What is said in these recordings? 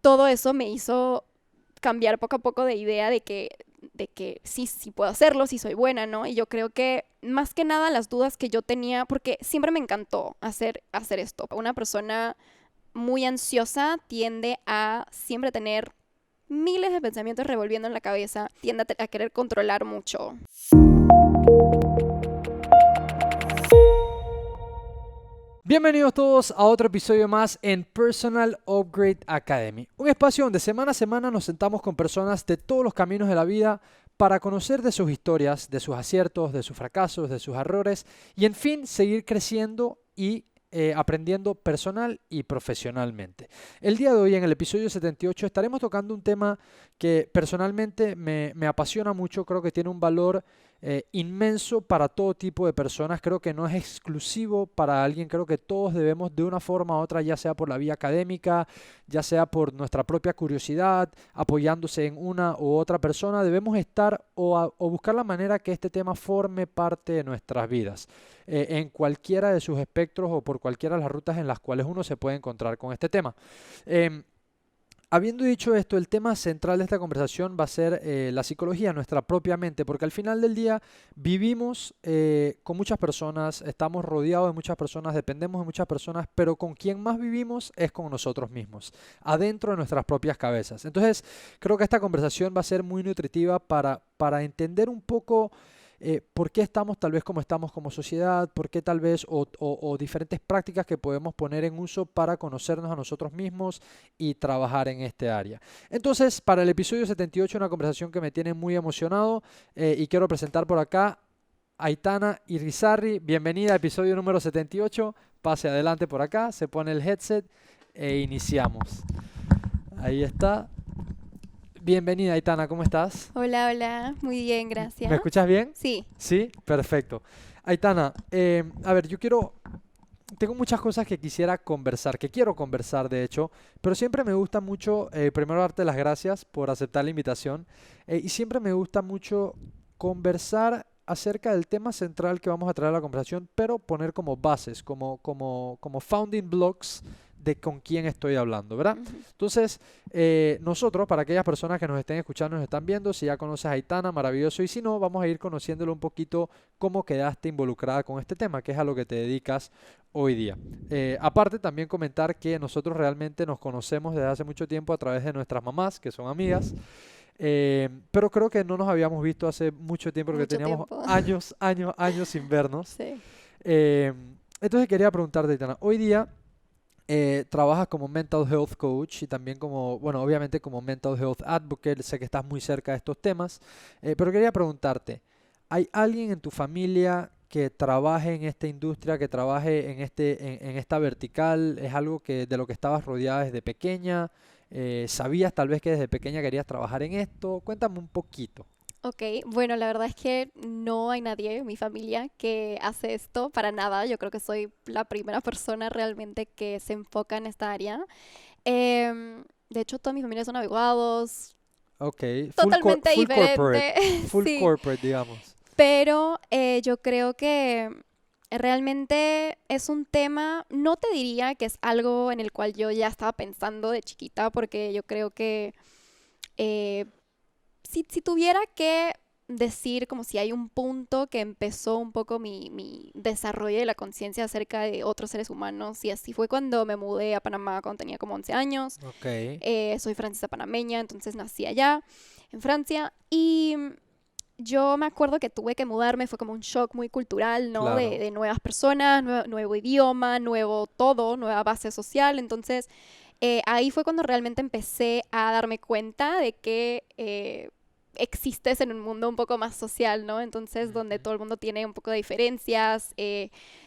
todo eso me hizo cambiar poco a poco de idea de que sí, sí puedo hacerlo, sí soy buena, ¿no? Y yo creo que más que nada las dudas que yo tenía, porque siempre me encantó hacer esto. Una persona muy ansiosa tiende a siempre tener miles de pensamientos revolviendo en la cabeza, tiende a querer controlar mucho. Bienvenidos todos a otro episodio más en Personal Upgrade Academy, un espacio donde semana a semana nos sentamos con personas de todos los caminos de la vida para conocer de sus historias, de sus aciertos, de sus fracasos, de sus errores y en fin seguir creciendo y aprendiendo personal y profesionalmente. El día de hoy en el episodio 78 estaremos tocando un tema que personalmente me apasiona mucho, creo que tiene un valor inmenso para todo tipo de personas. Creo que no es exclusivo para alguien. Creo que todos debemos de una forma u otra, ya sea por la vía académica, ya sea por nuestra propia curiosidad, apoyándose en una u otra persona, debemos estar o buscar la manera que este tema forme parte de nuestras vidas, en cualquiera de sus espectros o por cualquiera de las rutas en las cuales uno se puede encontrar con este tema. Em, Habiendo dicho esto, el tema central de esta conversación va a ser la psicología, nuestra propia mente, porque al final del día vivimos con muchas personas, estamos rodeados de muchas personas, dependemos de muchas personas, pero con quien más vivimos es con nosotros mismos, adentro de nuestras propias cabezas. Entonces, creo que esta conversación va a ser muy nutritiva para entender un poco por qué estamos tal vez como estamos como sociedad, por qué tal vez o diferentes prácticas que podemos poner en uso para conocernos a nosotros mismos y trabajar en este área. Entonces, para el episodio 78, una conversación que me tiene muy emocionado y quiero presentar por acá a Aitana Irizarry. Bienvenida al episodio número 78. Pase adelante por acá, se pone el headset e iniciamos. Ahí está. Bienvenida, Aitana, ¿cómo estás? Hola, hola, muy bien, ¿Me gracias. escuchas bien? Sí, Sí, perfecto. Aitana, a ver, tengo muchas cosas que quisiera conversar, que quiero conversar de hecho, pero siempre me gusta mucho, primero darte las gracias por aceptar la invitación, y siempre me gusta mucho conversar acerca del tema central que vamos a traer a la conversación, pero poner como bases, como founding blocks de con quién estoy hablando, ¿verdad? ujú, Entonces, nosotros, para aquellas personas que nos estén escuchando, nos están viendo, si ya conoces a Aitana, maravilloso, y si no, vamos a ir conociéndolo un poquito cómo quedaste involucrada con este tema, que es a lo que te dedicas hoy día. Aparte, también comentar que nosotros realmente nos conocemos desde hace mucho tiempo a través de nuestras mamás, que son amigas, pero creo que no nos habíamos visto hace mucho tiempo porque mucho teníamos tiempo. años sin vernos. Sí. Eh, entonces quería preguntarte, Aitana, hoy día trabajas como mental health coach y también como, bueno, obviamente como mental health advocate, sé que estás muy cerca de estos temas, pero quería preguntarte, ¿hay alguien en tu familia que trabaje en esta industria, que trabaje en esta vertical? ¿Es algo que de lo que estabas rodeada desde pequeña? ¿Sabías tal vez que desde pequeña querías trabajar en esto? Cuéntame un poquito. Ok, bueno, la verdad es que no hay nadie en mi familia que hace esto para nada. Yo creo que soy la primera persona realmente que se enfoca en esta área. De hecho, toda mi familia son abogados, Ok, totalmente full corporate, diferente, full sí. corporate, digamos. Pero yo creo que realmente es un tema, no te diría que es algo en el cual yo ya estaba pensando de chiquita, porque yo creo que eh, si tuviera que decir como si hay un punto que empezó un poco mi desarrollo de la conciencia acerca de otros seres humanos, y así fue cuando me mudé a Panamá cuando tenía como 11 años. Ok, Soy francesa panameña, entonces nací allá, en Francia, y yo me acuerdo que tuve que mudarme, fue como un shock muy cultural, ¿no? De, claro. de nuevas personas, nuevo idioma, nuevo todo, nueva base social. Entonces, ahí fue cuando realmente empecé a darme cuenta de que existes en un mundo un poco más social, ¿no? Entonces, donde Ujú. todo el mundo tiene un poco de diferencias.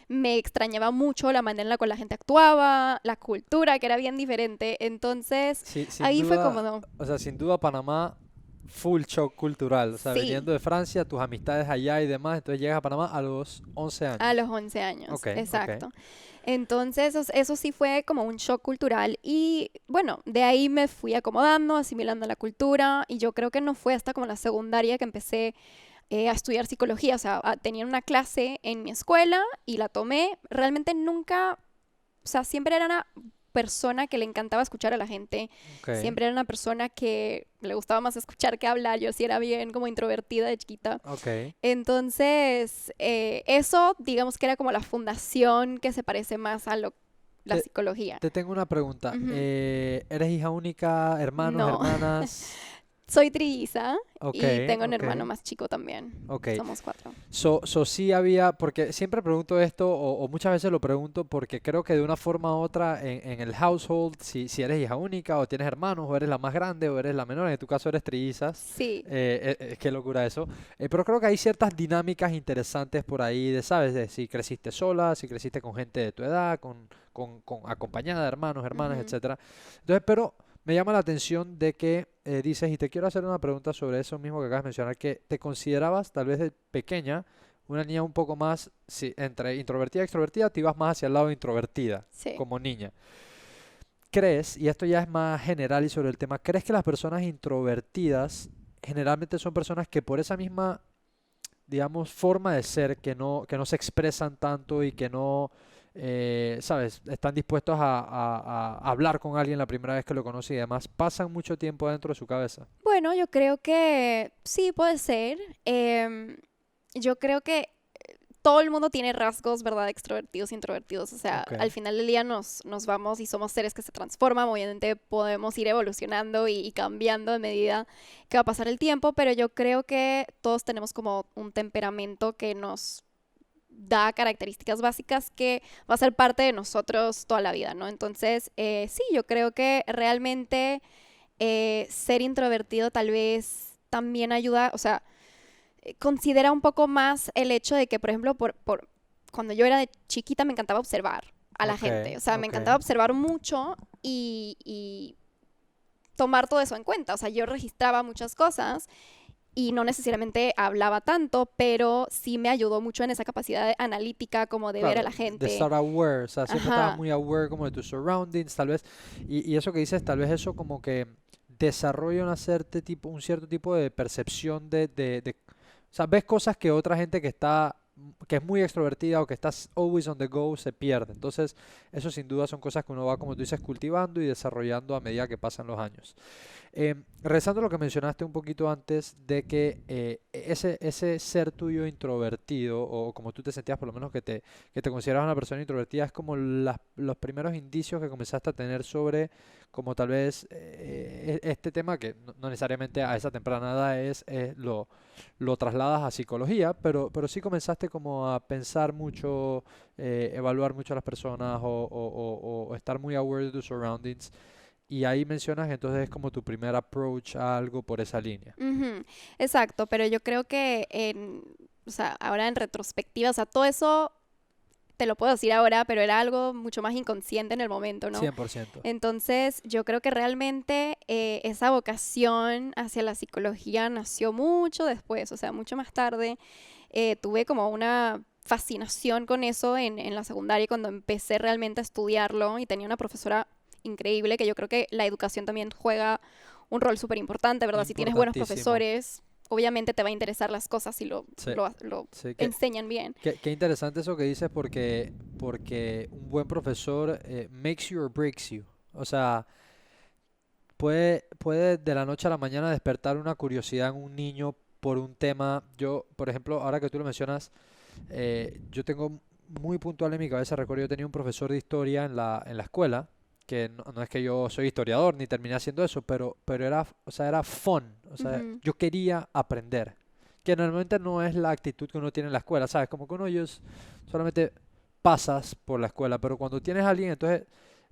Me extrañaba mucho la manera en la cual la gente actuaba, la cultura, que era bien diferente. Entonces, Sí, sin ahí fue como, duda, no, o sea, sin duda Panamá, full shock cultural, o sea, sí. viniendo de Francia, tus amistades allá y demás, entonces llegas a Panamá a los 11 A años. los 11 Ok, años, ok. exacto. Entonces, eso sí fue como un shock cultural. Y bueno, de ahí me fui acomodando, asimilando la cultura. Y yo creo que no fue hasta como la secundaria que empecé a estudiar psicología. O sea, tenía una clase en mi escuela y la tomé. Realmente nunca, o sea, siempre era persona que le encantaba escuchar a la gente. Ok. Siempre era una persona que le gustaba más escuchar que hablar. Yo sí era bien como introvertida de chiquita. Ok. Entonces, eso digamos que era como la fundación que se parece más a la Te, psicología. te tengo una pregunta. Ujú. ¿Eres hija única, hermanos, No, hermanas? soy trilliza Ok, y tengo un ok, hermano más chico también. ok. Somos 4. Sí había, porque siempre pregunto esto, o muchas veces lo pregunto, porque creo que de una forma u otra en el household, si eres hija única, o tienes hermanos, o eres la más grande, o eres la menor, en tu caso eres trillizas, Sí, qué locura eso. Pero creo que hay ciertas dinámicas interesantes por ahí, de, ¿sabes? De si creciste sola, si creciste con gente de tu edad, con acompañada de hermanos, hermanas, ujú, etcétera. Entonces, pero me llama la atención de que dices, y te quiero hacer una pregunta sobre eso mismo que acabas de mencionar, que te considerabas tal vez de pequeña una niña un poco más, sí, entre introvertida y extrovertida, te ibas más hacia el lado introvertida sí. como niña. ¿Crees, y esto ya es más general y sobre el tema, crees que las personas introvertidas generalmente son personas que por esa misma, digamos, forma de ser, que no se expresan tanto y que no, ¿sabes? Están dispuestos a hablar con alguien la primera vez que lo conoce y demás, pasan mucho tiempo dentro de su cabeza? Bueno, yo creo que sí puede ser. Yo creo que todo el mundo tiene rasgos, ¿verdad? Extrovertidos e introvertidos. O sea, Ok, al final del día nos vamos y somos seres que se transforman. Obviamente podemos ir evolucionando y cambiando a medida que va a pasar el tiempo, pero yo creo que todos tenemos como un temperamento que nos da características básicas que va a ser parte de nosotros toda la vida, ¿no? Entonces, sí, yo creo que realmente ser introvertido tal vez también ayuda, o sea, considera un poco más el hecho de que, por ejemplo, cuando yo era de chiquita me encantaba observar a la ok, gente, o sea, me ok. encantaba observar mucho y tomar todo eso en cuenta, o sea, yo registraba muchas cosas y no necesariamente hablaba tanto, pero sí me ayudó mucho en esa capacidad analítica como de ver a Claro, la de gente. estar aware, o sea, siempre estabas Ajá, muy aware como de tus surroundings, tal vez, y eso que dices, tal vez eso como que desarrolla un cierto tipo de percepción o sea, ves cosas que otra gente que es muy extrovertida o que está always on the go se pierde. Entonces, eso sin duda son cosas que uno va, como tú dices, cultivando y desarrollando a medida que pasan los años. Regresando a lo que mencionaste un poquito antes de que ese ser tuyo introvertido, o como tú te sentías por lo menos que te considerabas una persona introvertida, es como los primeros indicios que comenzaste a tener sobre como tal vez este tema que no necesariamente a esa temprana edad lo trasladas a psicología, pero sí comenzaste como a pensar mucho, evaluar mucho a las personas o estar muy aware de tus surroundings. Y ahí mencionas que entonces es como tu primer approach a algo por esa línea. ujú, exacto, pero yo creo que o sea, ahora en retrospectiva, o sea, todo eso te lo puedo decir ahora, pero era algo mucho más inconsciente en el momento, ¿no? 100%. Entonces, yo creo que realmente esa vocación hacia la psicología nació mucho después, o sea, mucho más tarde. Tuve como una fascinación con eso en la secundaria cuando empecé realmente a estudiarlo y tenía una profesora increíble que yo creo que la educación también juega un rol súper importante, ¿verdad? Si tienes buenos Importantísimo. profesores, obviamente te va a interesar las cosas si Sí, lo sí, enseñan bien. qué interesante eso que dices porque un buen profesor makes you or breaks you. O sea, puede de la noche a la mañana despertar una curiosidad en un niño por un tema. Yo, por ejemplo, ahora que tú lo mencionas, yo tengo muy puntual en mi cabeza, recuerdo yo tenía un profesor de historia en la escuela, que no es que yo soy historiador ni terminé haciendo eso, pero era, o sea, era fun, o sea, Ujú. yo quería aprender, que normalmente no es la actitud que uno tiene en la escuela, ¿sabes? Como que solamente pasas por la escuela, pero cuando tienes a alguien, entonces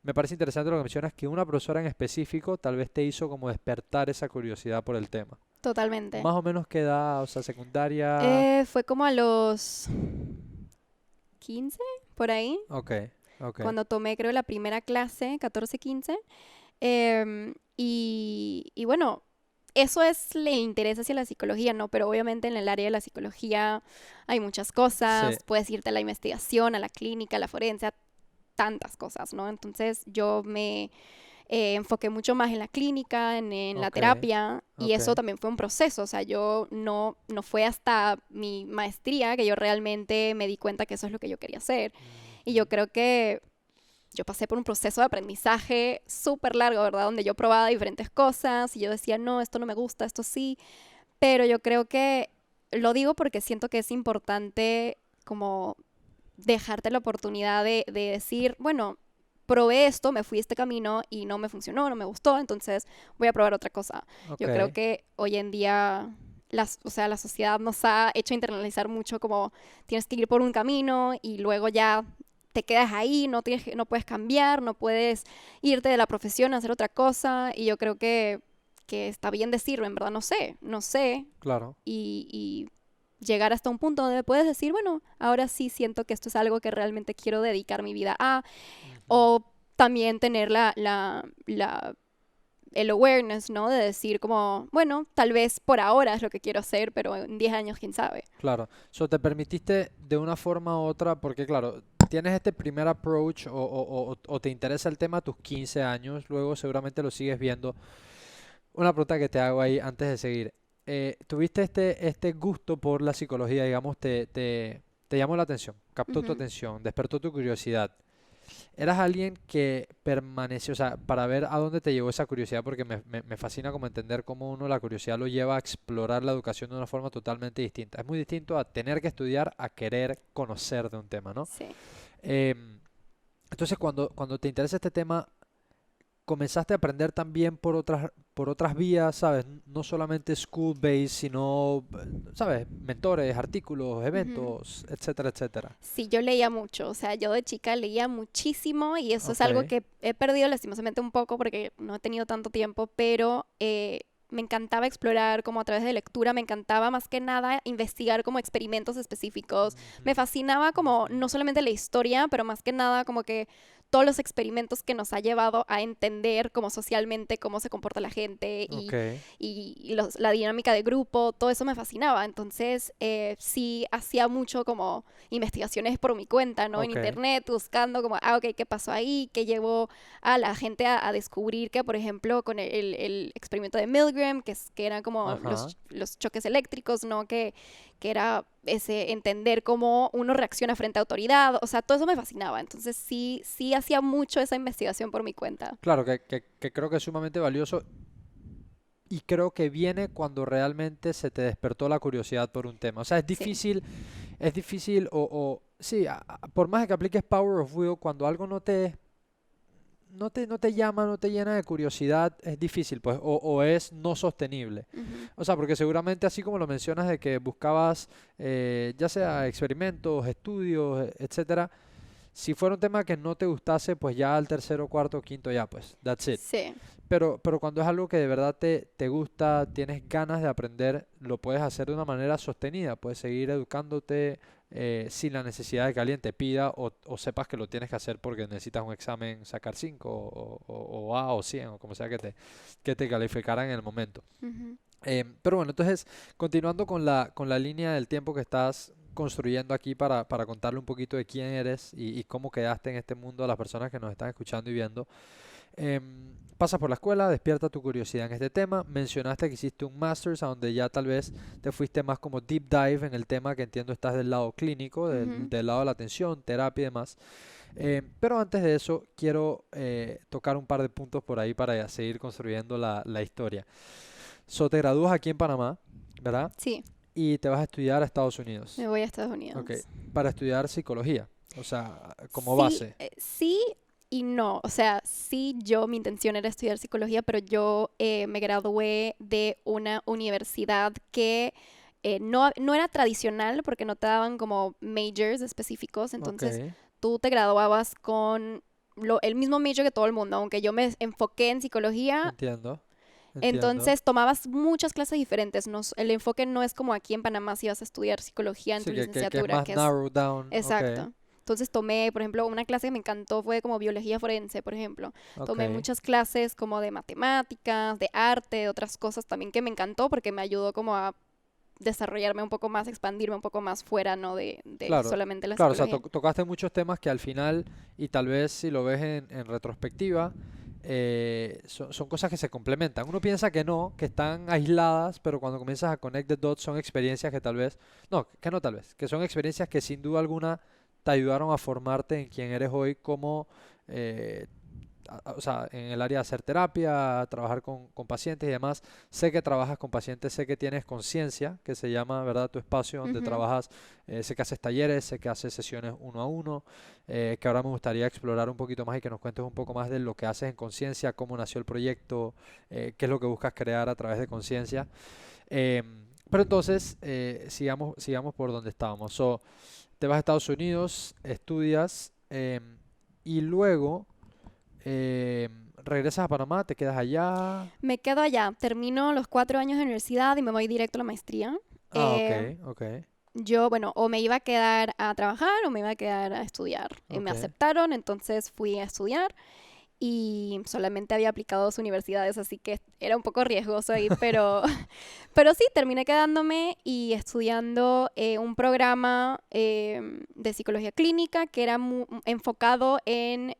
me parece interesante lo que mencionas, que una profesora en específico tal vez te hizo como despertar esa curiosidad por el tema. Totalmente. Más o menos qué edad, o sea, secundaria. Fue como a los 15 por ahí, Ok, ok. cuando tomé creo la primera clase, 14 15. Y bueno, eso es el interés hacia la psicología, ¿no? Pero obviamente en el área de la psicología hay muchas Sí, cosas, puedes irte a la investigación, a la clínica, a la forense, a tantas cosas, ¿no? Entonces yo me enfoqué mucho más en la clínica, en la ok, terapia, y ok. eso también fue un proceso, o sea, yo no fue hasta mi maestría que yo realmente me di cuenta que eso es lo que yo quería hacer. Y Ujú. yo creo que yo pasé por un proceso de aprendizaje súper largo, ¿verdad? Donde yo probaba diferentes cosas y yo decía, no, esto no me gusta, esto sí. Pero yo creo que lo digo porque siento que es importante como dejarte la oportunidad de decir, bueno, probé esto, me fui este camino y no me funcionó, no me gustó, entonces voy a probar otra cosa. Ok, Yo creo que hoy en día o sea, la sociedad nos ha hecho internalizar mucho como tienes que ir por un camino y luego ya te quedas ahí, no puedes cambiar, no puedes irte de la profesión a hacer otra cosa y yo creo que está bien decirlo, en verdad no sé claro. y llegar hasta un punto donde puedes decir, bueno, ahora sí siento que esto es algo que realmente quiero dedicar mi vida a, Ujú. o también tener el awareness, ¿no? De decir como, bueno, tal vez por ahora es lo que quiero hacer, pero en 10 años, quién sabe. Claro, so te permitiste de una forma u otra, porque claro, tienes este primer approach o te interesa el tema a tus 15 años, luego seguramente lo sigues viendo. Una pregunta que te hago ahí antes de seguir. ¿Tuviste este gusto por la psicología, digamos, te llamó la atención, captó tu Ujú, atención, despertó tu curiosidad? ¿Eras alguien que permaneció, o sea, para ver a dónde te llevó esa curiosidad? Porque me fascina como entender cómo uno la curiosidad lo lleva a explorar la educación de una forma totalmente distinta. Es muy distinto a tener que estudiar a querer conocer de un tema, ¿no? sí. Em, entonces, cuando te interesa este tema, comenzaste a aprender también por otras vías, ¿sabes? No solamente school-based, sino, ¿sabes? Mentores, artículos, Ujú. eventos, etcétera, etcétera. Sí, yo leía mucho, o sea, yo de chica leía muchísimo y eso es Ok, algo que he perdido lastimosamente un poco porque no he tenido tanto tiempo, pero me encantaba explorar como a través de lectura, me encantaba más que nada investigar como experimentos específicos, ujú, me fascinaba como ujú, no solamente la historia, pero más que nada como que todos los experimentos que nos ha llevado a entender como socialmente cómo se comporta la gente ok, y la dinámica de grupo, todo eso me fascinaba. Entonces, sí hacía mucho como investigaciones por mi cuenta, ¿no? En ok, internet, buscando como, ok, ¿qué pasó ahí? ¿Qué llevó a la gente a descubrir que, por ejemplo, con el experimento de Milgram, que eran como ajá. los choques eléctricos, ¿no? Que era ese entender cómo uno reacciona frente a autoridad, o sea, todo eso me fascinaba. Entonces, sí hacía mucho esa investigación por mi cuenta. Claro, que creo que es sumamente valioso y creo que viene cuando realmente se te despertó la curiosidad por un tema. O sea, Sí. es difícil sí, por más que apliques Power of Will, cuando algo no te llama, no te llena de curiosidad, es difícil, pues, o es no sostenible. Ujú, O sea, porque seguramente así como lo mencionas de que buscabas, ya sea experimentos, estudios, etcétera, si fuera un tema que no te gustase, pues ya al tercero, cuarto, quinto, ya, pues, that's it. sí. Pero cuando es algo que de verdad te gusta, tienes ganas de aprender, lo puedes hacer de una manera sostenida. Puedes seguir educándote sin la necesidad de que alguien te pida o sepas que lo tienes que hacer porque necesitas un examen sacar 5 o A o 100 o como sea que te calificaran en el momento. Ujú. Pero bueno, entonces, continuando con con la línea del tiempo que estás construyendo aquí para contarle un poquito de quién eres y cómo quedaste en este mundo a las personas que nos están escuchando y viendo. Pasas por la escuela, despierta tu curiosidad en este tema. Mencionaste que hiciste un master's a donde ya tal vez te fuiste más como deep dive en el tema, que entiendo estás del lado clínico, Ujú. del lado de la atención, terapia y demás. Pero antes de eso, quiero tocar un par de puntos por ahí para ya seguir construyendo la historia. So, te gradúas aquí en Panamá, ¿verdad? Sí, Y te vas a estudiar a Estados me Unidos. voy a Estados Ok, Unidos. para estudiar psicología, o sea, como Sí, base. sí y no. O sea, sí, mi intención era estudiar psicología, pero yo me gradué de una universidad que no era tradicional porque no te daban como majors específicos. Ok, Entonces, tú te graduabas con el mismo major que todo el mundo, aunque yo me enfoqué en psicología. entiendo, entiendo. Entonces tomabas muchas clases diferentes. El enfoque no es como aquí en Panamá si vas a estudiar psicología en tu Sí, que es licenciatura, más que es narrow down. Ok, exacto. Entonces tomé, por ejemplo, una clase que me encantó fue como biología forense, por ejemplo. Tomé ok. muchas clases como de matemáticas, de arte, de otras cosas también que me encantó porque me ayudó como a desarrollarme un poco más, expandirme un poco más fuera, ¿no? De Claro, solamente la claro, o sea, psicología. tocaste muchos temas que al final, y tal vez si lo ves en retrospectiva, son cosas que se complementan. Uno piensa que no, que están aisladas, pero cuando comienzas a connect the dots son experiencias que tal vez, no, que no tal vez, que son experiencias que sin duda alguna te ayudaron a formarte en quien eres hoy como eh, o sea, en el área de hacer terapia, trabajar con pacientes y demás. Sé que trabajas con pacientes, sé que tienes conciencia, que se llama, ¿verdad? Tu espacio donde Ujú. trabajas, sé que haces talleres, sé que haces sesiones uno a uno, que ahora me gustaría explorar un poquito más y que nos cuentes un poco más de lo que haces en conciencia, cómo nació el proyecto, qué es lo que buscas crear a través de conciencia. Pero entonces, sigamos por donde estábamos. So, te vas a Estados Unidos, estudias y luego regresas a Panamá, te quedas allá. Me quedo allá, termino los 4 años de universidad y me voy directo a la maestría. Ah, ok, Eh, ok, yo, bueno, o me iba a quedar a trabajar o me iba a quedar a estudiar. Me ok. aceptaron, entonces fui a estudiar y solamente había aplicado a 2 universidades, así que era un poco riesgoso ahí, pero, pero sí, terminé quedándome y estudiando un programa de psicología clínica que era enfocado en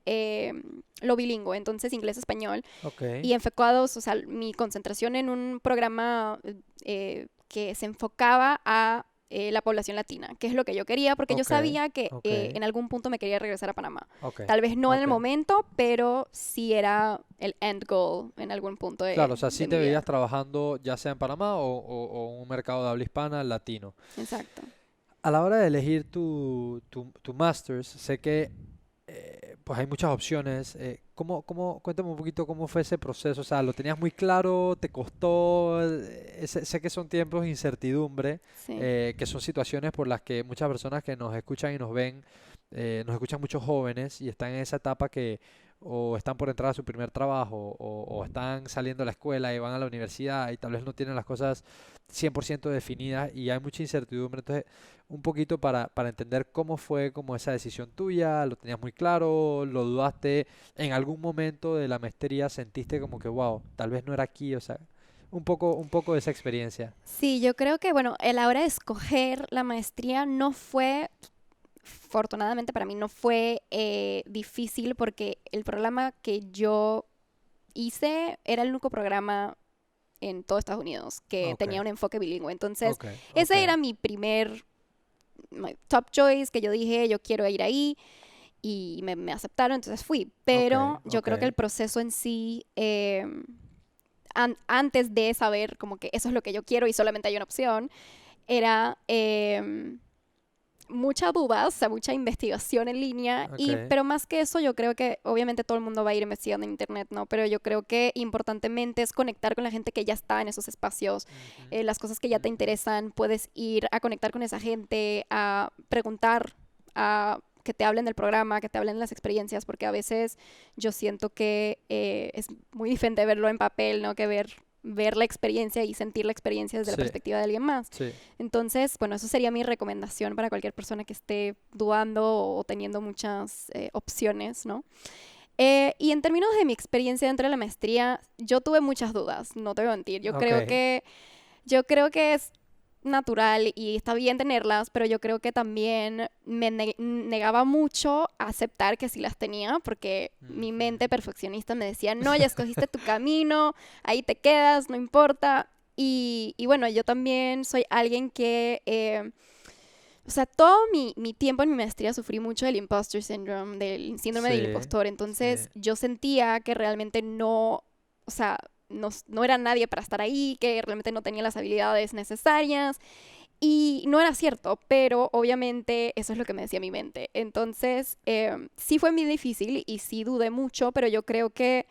lo bilingüe, entonces inglés-español, Ok, y enfocados, o sea, mi concentración en un programa que se enfocaba a la población latina, que es lo que yo quería, porque yo ok, sabía que ok, en algún punto me quería regresar a Panamá. ok, Tal vez no en el ok. momento, pero sí era el end goal en algún punto Claro, o sea, sí de te mi vida. veías trabajando ya sea en Panamá o en un mercado de habla hispana latino. Exacto. A la hora de elegir tu masters, sé que pues hay muchas opciones. Cuéntame un poquito cómo fue ese proceso? O sea, ¿lo tenías muy claro? ¿Te costó? Sé que son tiempos de incertidumbre, Sí. que son situaciones por las que muchas personas que nos escuchan y nos ven, nos escuchan muchos jóvenes y están en esa etapa que o están por entrar a su primer trabajo o están saliendo de la escuela y van a la universidad y tal vez no tienen las cosas 100% definidas y hay mucha incertidumbre. Entonces, un poquito para entender cómo fue como esa decisión tuya, lo tenías muy claro, lo dudaste, en algún momento de la maestría sentiste como que, wow, tal vez no era aquí, o sea, un poco de esa experiencia. Sí, yo creo que, bueno, a la hora de escoger la maestría no fue, afortunadamente para mí, no fue difícil porque el programa que yo hice era el único programa en todo Estados Unidos que Ok, tenía un enfoque bilingüe. Entonces, ok, ok, ese era my top choice, que yo dije, yo quiero ir ahí, y me aceptaron, entonces fui. ok, Pero yo ok, creo que el proceso en sí, antes de saber como que eso es lo que yo quiero y solamente hay una opción, era mucha duda, o sea, mucha investigación en línea, ok. pero más que eso, yo creo que obviamente todo el mundo va a ir investigando en internet, ¿no? Pero yo creo que importantemente es conectar con la gente que ya está en esos espacios, Ujú, las cosas que ya te ujú. interesan, puedes ir a conectar con esa gente, a preguntar, a que te hablen del programa, que te hablen de las experiencias, porque a veces yo siento que es muy diferente verlo en papel, ¿no? Que ver la experiencia y sentir la experiencia desde la Sí, perspectiva de alguien más. sí, Entonces, bueno, eso sería mi recomendación para cualquier persona que esté dudando o teniendo muchas opciones, ¿no? Y en términos de mi experiencia dentro de la maestría, yo tuve muchas dudas, no te voy a mentir. ok, Yo creo que es natural y está bien tenerlas, pero yo creo que también me negaba mucho a aceptar que sí las tenía, porque mi mente ujú. perfeccionista me decía, no, ya escogiste tu camino, ahí te quedas, no importa. Y bueno, yo también soy alguien que, o sea, todo mi tiempo en mi maestría sufrí mucho del imposter syndrome, del síndrome del Sí, impostor. sí, Entonces yo sentía que realmente no, o sea, no era nadie para estar ahí, que realmente no tenía las habilidades necesarias. Y no era cierto, pero obviamente eso es lo que me decía mi mente. Entonces, sí fue muy difícil y sí dudé mucho, pero yo creo que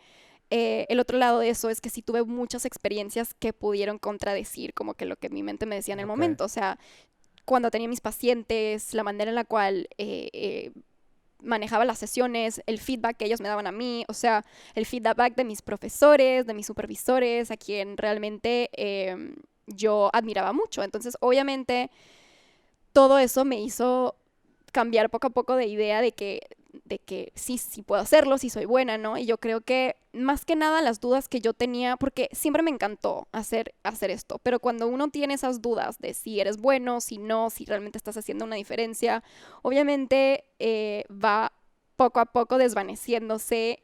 el otro lado de eso es que sí tuve muchas experiencias que pudieron contradecir como que lo que mi mente me decía en el ok, momento. O sea, cuando tenía mis pacientes, la manera en la cual manejaba las sesiones, el feedback que ellos me daban a mí, o sea, el feedback de mis profesores, de mis supervisores, a quien realmente yo admiraba mucho. Entonces, obviamente, todo eso me hizo cambiar poco a poco de idea de que sí, sí puedo hacerlo, sí soy buena, ¿no? Y yo creo que más que nada las dudas que yo tenía, porque siempre me encantó hacer esto, pero cuando uno tiene esas dudas de si eres bueno, si no, si realmente estás haciendo una diferencia, obviamente va poco a poco desvaneciéndose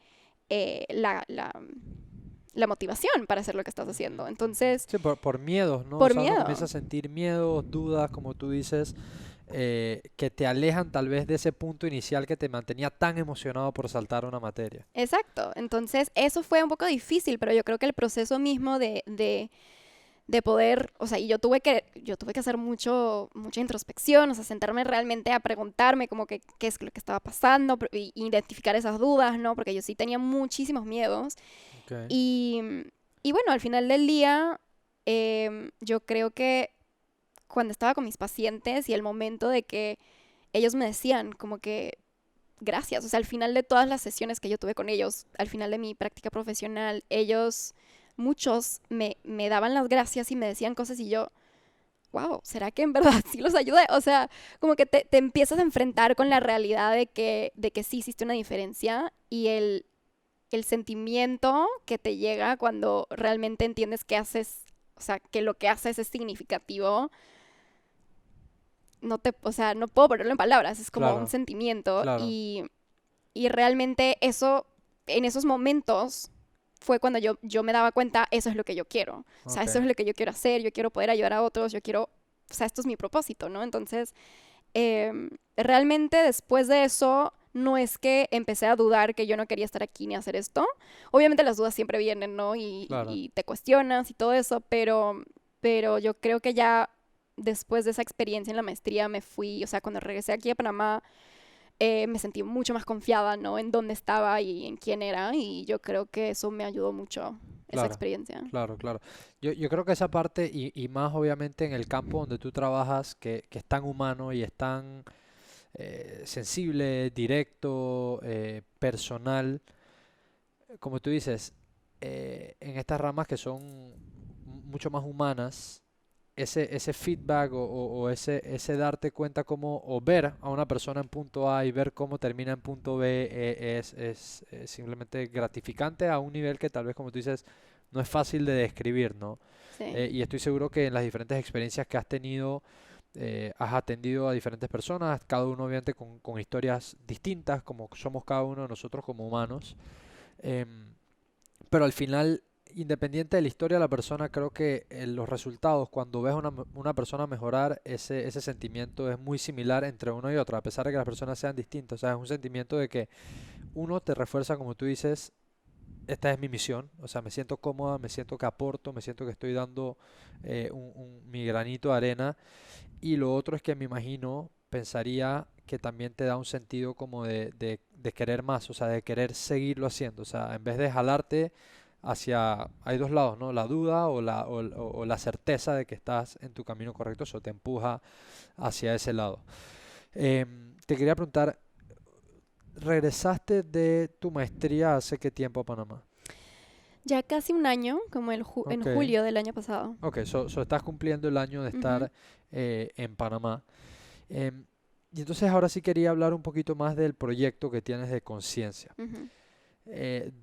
la motivación para hacer lo que estás ujú, haciendo. ujú. Entonces, Sí, por miedos, ¿no? O por sea, uno miedo. comienza a sentir miedos, dudas, como tú dices. que te alejan tal vez de ese punto inicial que te mantenía tan emocionado por saltar una materia. Exacto. Entonces, eso fue un poco difícil, pero yo creo que el proceso mismo de poder, o sea, y yo tuve que hacer mucha introspección, o sea, sentarme realmente a preguntarme como que qué es lo que estaba pasando, y identificar esas dudas, ¿no? Porque yo sí tenía muchísimos miedos. Okay. Y, y bueno, al final del día, yo creo que cuando estaba con mis pacientes y el momento de que ellos me decían como que gracias, o sea, al final de todas las sesiones que yo tuve con ellos, al final de mi práctica profesional, muchos me daban las gracias y me decían cosas y yo, wow, ¿será que en verdad sí los ayudé? O sea, como que te empiezas a enfrentar con la realidad de que sí hiciste una diferencia y el sentimiento que te llega cuando realmente entiendes que haces, o sea, que lo que haces es significativo, o sea, no puedo ponerlo en palabras, es como un Claro, sentimiento claro. y realmente eso, en esos momentos, fue cuando yo me daba cuenta, eso es lo que yo quiero, o sea, eso Okay. es lo que yo quiero hacer, yo quiero poder ayudar a otros, yo quiero, o sea, esto es mi propósito, ¿no? Entonces, realmente después de eso, no es que empecé a dudar que yo no quería estar aquí ni hacer esto. Obviamente las dudas siempre vienen, ¿no? Claro. Y te cuestionas y todo eso, pero yo creo que ya después de esa experiencia en la maestría me fui, o sea, cuando regresé aquí a Panamá, me sentí mucho más confiada, ¿no? En dónde estaba y en quién era, y yo creo que eso me ayudó mucho, esa Claro, experiencia. claro, claro. Yo creo que esa parte, y más obviamente en el campo donde tú trabajas, que es tan humano y es tan sensible, directo, personal, como tú dices, en estas ramas que son mucho más humanas, ese feedback o ese darte cuenta cómo, o ver a una persona en punto A y ver cómo termina en punto B, es simplemente gratificante a un nivel que tal vez, como tú dices, no es fácil de describir, ¿no? Sí. Y estoy seguro que en las diferentes experiencias que has tenido, has atendido a diferentes personas, cada uno obviamente con historias distintas, como somos cada uno de nosotros como humanos. Em, pero al final, independiente de la historia de la persona, creo que los resultados, cuando ves a una persona mejorar, ese sentimiento es muy similar entre uno y otro, a pesar de que las personas sean distintas. O sea, es un sentimiento de que uno te refuerza, como tú dices, esta es mi misión. O sea, me siento cómoda, me siento que aporto, me siento que estoy dando mi granito de arena. Y lo otro es que me imagino, pensaría que también te da un sentido como de querer más, o sea, de querer seguirlo haciendo. O sea, en vez de jalarte hacia, hay dos lados, ¿no? La duda o la certeza de que estás en tu camino correcto, eso te empuja hacia ese lado. Te quería preguntar, ¿regresaste de tu maestría hace qué tiempo a Panamá? Ya casi un año, como en Ok, julio del año pasado. ok, so estás cumpliendo el año de Ujú, estar en Panamá. Em, y entonces ahora sí quería hablar un poquito más del proyecto que tienes de conciencia. ujú.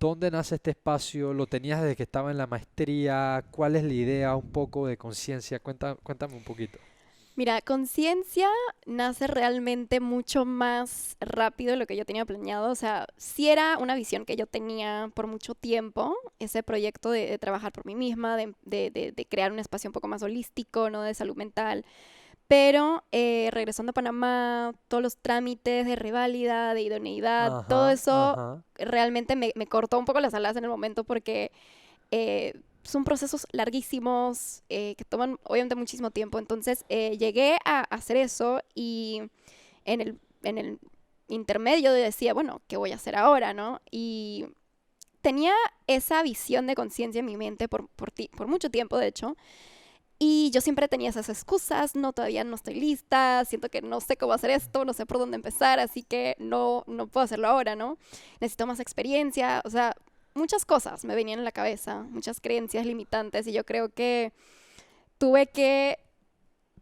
¿Dónde nace este espacio? ¿Lo tenías desde que estaba en la maestría? ¿Cuál es la idea un poco de conciencia? Cuéntame un poquito. Mira, conciencia nace realmente mucho más rápido de lo que yo tenía planeado. O sea, sí era una visión que yo tenía por mucho tiempo, ese proyecto de trabajar por mí misma, de crear un espacio un poco más holístico, ¿no? De salud mental. Pero regresando a Panamá, todos los trámites de reválida, de idoneidad, todo Ajá, eso ajá. realmente me cortó un poco las alas en el momento porque son procesos larguísimos que toman obviamente muchísimo tiempo. Entonces llegué a hacer eso y en el intermedio decía, bueno, ¿qué voy a hacer ahora, no? Y tenía esa visión de conciencia en mi mente por mucho tiempo, de hecho. Y yo siempre tenía esas excusas, no, todavía no estoy lista, siento que no sé cómo hacer esto, no sé por dónde empezar, así que no puedo hacerlo ahora, ¿no? Necesito más experiencia, o sea, muchas cosas me venían en la cabeza, muchas creencias limitantes y yo creo que tuve que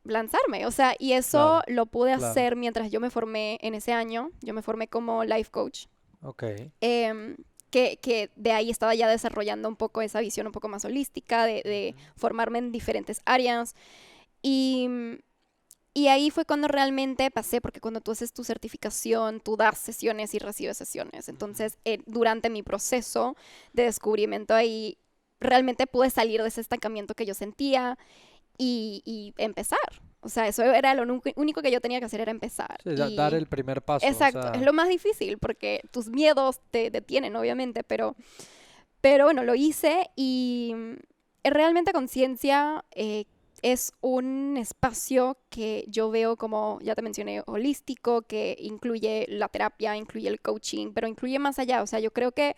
lanzarme, o sea, y eso Claro, lo pude claro. hacer mientras yo me formé en ese año, yo me formé como life coach, Ok. em, que de ahí estaba ya desarrollando un poco esa visión un poco más holística, de Ujú. formarme en diferentes áreas. Y, y ahí fue cuando realmente pasé, porque cuando tú haces tu certificación, tú das sesiones y recibes sesiones. Ujú. Entonces, durante mi proceso de descubrimiento ahí, realmente pude salir de ese estancamiento que yo sentía y empezar. O sea, eso era lo único que yo tenía que hacer, era empezar. Sí, dar Y el primer paso, o exacto, es sea, lo más difícil porque tus miedos te detienen, obviamente, pero bueno, lo hice y realmente Conciencia es un espacio que yo veo como, ya te mencioné, holístico, que incluye la terapia, incluye el coaching, pero incluye más allá. O sea, yo creo que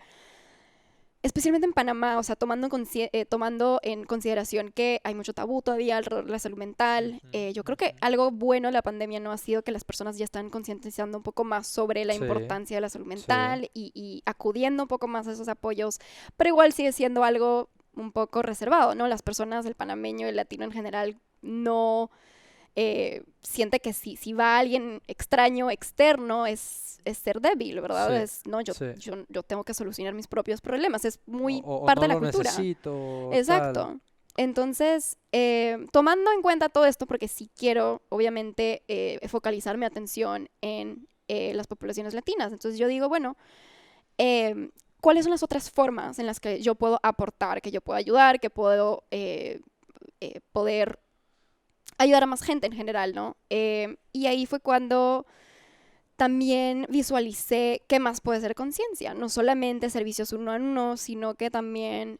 especialmente en Panamá, o sea, tomando en consideración que hay mucho tabú todavía alrededor de la salud mental, ujú, yo creo que ujú. algo bueno de la pandemia no ha sido que las personas ya están concientizando un poco más sobre la Sí, importancia de la salud sí. mental y acudiendo un poco más a esos apoyos, pero igual sigue siendo algo un poco reservado, ¿no? Las personas, el panameño, el latino en general, no siente que si va alguien extraño, externo, es ser débil, ¿verdad? Sí, Es, no, sí. yo tengo que solucionar mis propios problemas, es muy O parte no de la lo cultura. necesito, tal. Exacto. Entonces, tomando en cuenta todo esto, porque sí quiero, obviamente, focalizar mi atención en las poblaciones latinas, entonces yo digo, bueno, eh, ¿cuáles son las otras formas en las que yo puedo aportar, que yo puedo ayudar, que puedo poder ayudar a más gente en general, ¿no? Y ahí fue cuando también visualicé qué más puede ser conciencia, no solamente servicios uno a uno, sino que también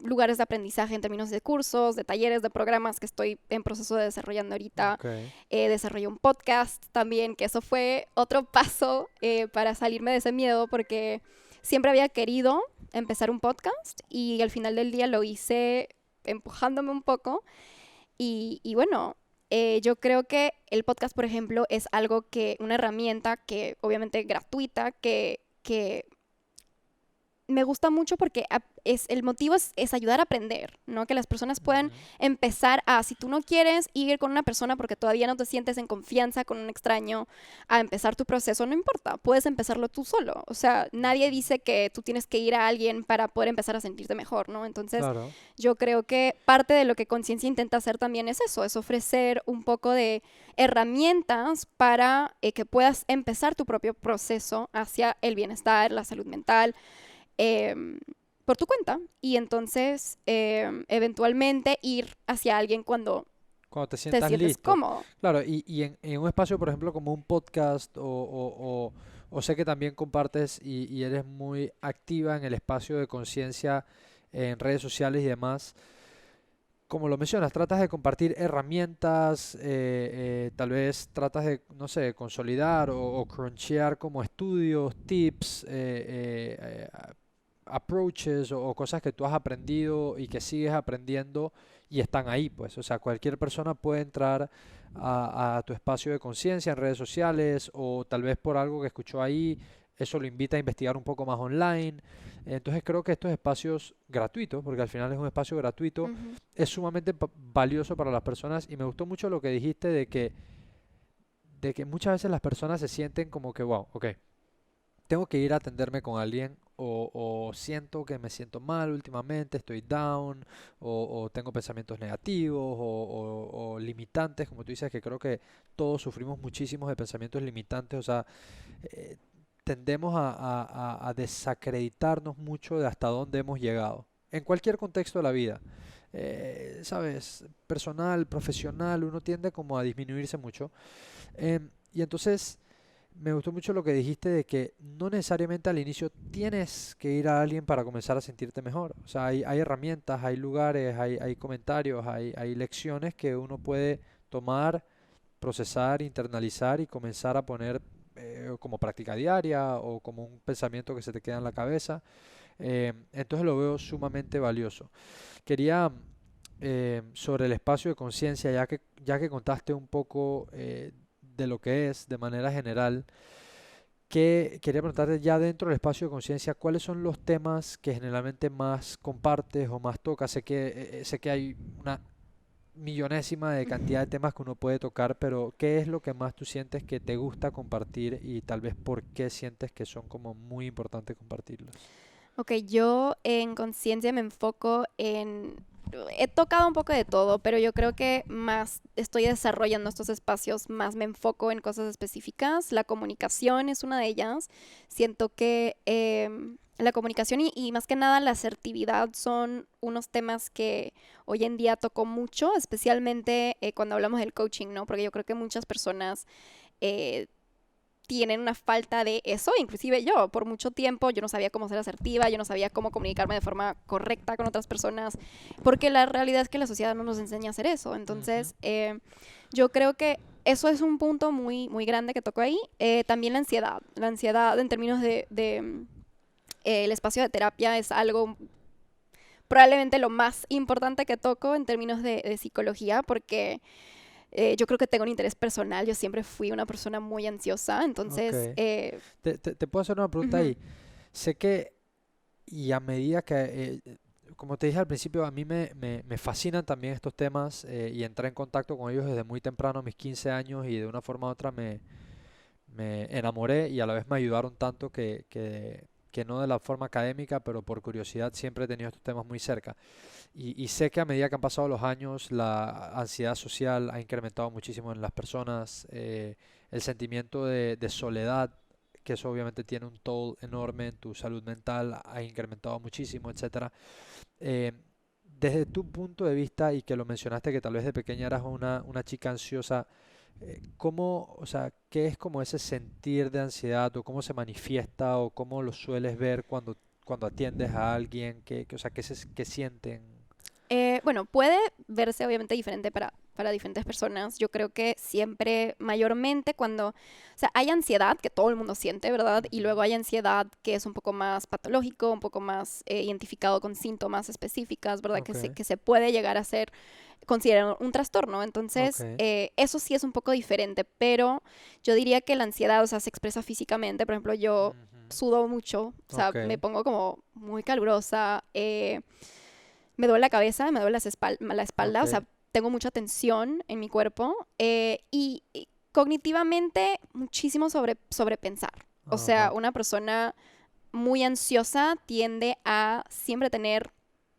lugares de aprendizaje en términos de cursos, de talleres, de programas que estoy en proceso de desarrollando ahorita. Ok. Desarrollé un podcast también, que eso fue otro paso para salirme de ese miedo, porque siempre había querido empezar un podcast y al final del día lo hice empujándome un poco y bueno, yo creo que el podcast, por ejemplo, es algo que, una herramienta que obviamente gratuita, que me gusta mucho porque el motivo es ayudar a aprender, ¿no? Que las personas puedan Ujú. empezar si tú no quieres ir con una persona porque todavía no te sientes en confianza con un extraño a empezar tu proceso, no importa, puedes empezarlo tú solo. O sea, nadie Ujú. dice que tú tienes que ir a alguien para poder empezar a sentirte mejor, ¿no? Entonces, Claro. yo creo que parte de lo que Conciencia intenta hacer también es eso, es ofrecer un poco de herramientas para que puedas empezar tu propio proceso hacia el bienestar, la salud mental, em, por tu cuenta y entonces eventualmente ir hacia alguien cuando Cuando te te sientas sientes listo. cómodo. Claro, y en un espacio, por ejemplo, como un podcast, o sé que también compartes y eres muy activa en el espacio de conciencia en redes sociales y demás. Como lo mencionas, tratas de compartir herramientas, tal vez tratas de, no sé, consolidar o crunchear como estudios, tips, approaches o cosas que tú has aprendido y que sigues aprendiendo y están ahí, pues. O sea, cualquier persona puede entrar a tu espacio de conciencia en redes sociales o tal vez por algo que escuchó ahí, eso lo invita a investigar un poco más online. Entonces creo que estos espacios gratuitos, porque al final es un espacio gratuito, Ujú. es sumamente valioso para las personas y me gustó mucho lo que dijiste de que muchas veces las personas se sienten como que, wow, ok, tengo que ir a atenderme con alguien o siento que me siento mal últimamente, estoy down o tengo pensamientos negativos o limitantes, como tú dices, que creo que todos sufrimos muchísimos de pensamientos limitantes, o sea, eh, tendemos a desacreditarnos mucho de hasta dónde hemos llegado, en cualquier contexto de la vida. ¿Sabes? Personal, profesional, uno tiende como a disminuirse mucho. Y entonces me gustó mucho lo que dijiste de que no necesariamente al inicio tienes que ir a alguien para comenzar a sentirte mejor. O sea, hay herramientas, hay lugares, hay comentarios, hay lecciones que uno puede tomar, procesar, internalizar y comenzar a poner como práctica diaria o como un pensamiento que se te queda en la cabeza. Entonces lo veo sumamente valioso. Quería, sobre el espacio de conciencia, ya que contaste un poco de lo que es de manera general, que quería preguntarte ya dentro del espacio de conciencia, ¿cuáles son los temas que generalmente más compartes o más tocas? Sé que hay una millonésima de cantidad de temas que uno puede tocar, pero ¿qué es lo que más tú sientes que te gusta compartir y tal vez por qué sientes que son como muy importantes compartirlos? Ok, yo en Conciencia me enfoco en he tocado un poco de todo, pero yo creo que más estoy desarrollando estos espacios, más me enfoco en cosas específicas. La comunicación es una de ellas. Siento que la comunicación y más que nada la asertividad son unos temas que hoy en día toco mucho, especialmente cuando hablamos del coaching, ¿no? Porque yo creo que muchas personas eh, tienen una falta de eso, inclusive yo, por mucho tiempo yo no sabía cómo ser asertiva, yo no sabía cómo comunicarme de forma correcta con otras personas, porque la realidad es que la sociedad no nos enseña a hacer eso. Ujú. Entonces, yo creo que eso es un punto muy, muy grande que tocó ahí. También la ansiedad en términos el espacio de terapia es algo probablemente lo más importante que toco en términos de psicología, porque yo creo que tengo un interés personal. Yo siempre fui una persona muy ansiosa, Ok. entonces, Te puedo hacer una pregunta ujú, ahí. Sé que, y a medida que, como te dije al principio, a mí me fascinan también estos temas y entré en contacto con ellos desde muy temprano, a mis 15 años, y de una forma u otra me enamoré y a la vez me ayudaron tanto que no de la forma académica, pero por curiosidad siempre he tenido estos temas muy cerca. Y sé que a medida que han pasado los años, la ansiedad social ha incrementado muchísimo en las personas, el sentimiento de soledad, que eso obviamente tiene un toll enorme en tu salud mental, ha incrementado muchísimo, etcétera. Eh, Desde tu punto de vista, y que lo mencionaste que tal vez de pequeña eras una chica ansiosa, ¿cómo, o sea, qué es como ese sentir de ansiedad o cómo se manifiesta o cómo lo sueles ver cuando atiendes a alguien? O sea, qué sienten? bueno, puede verse obviamente diferente para diferentes personas. Yo creo que siempre, mayormente o sea, hay ansiedad que todo el mundo siente, ¿verdad? Y Ujú. luego hay ansiedad que es un poco más patológico, un poco más identificado con síntomas específicas, ¿verdad? Ok, Que se puede llegar a ser considerado un trastorno. ok. Entonces, eso sí es un poco diferente, pero yo diría que la ansiedad, o sea, se expresa físicamente. Por ejemplo, yo Ujú. sudo mucho, o sea, Ok, me pongo como muy calurosa. Me duele la cabeza, me duele la espalda, ok. o sea, tengo mucha tensión en mi cuerpo y cognitivamente muchísimo sobrepensar. O sea, Ajá. una persona muy ansiosa tiende a siempre tener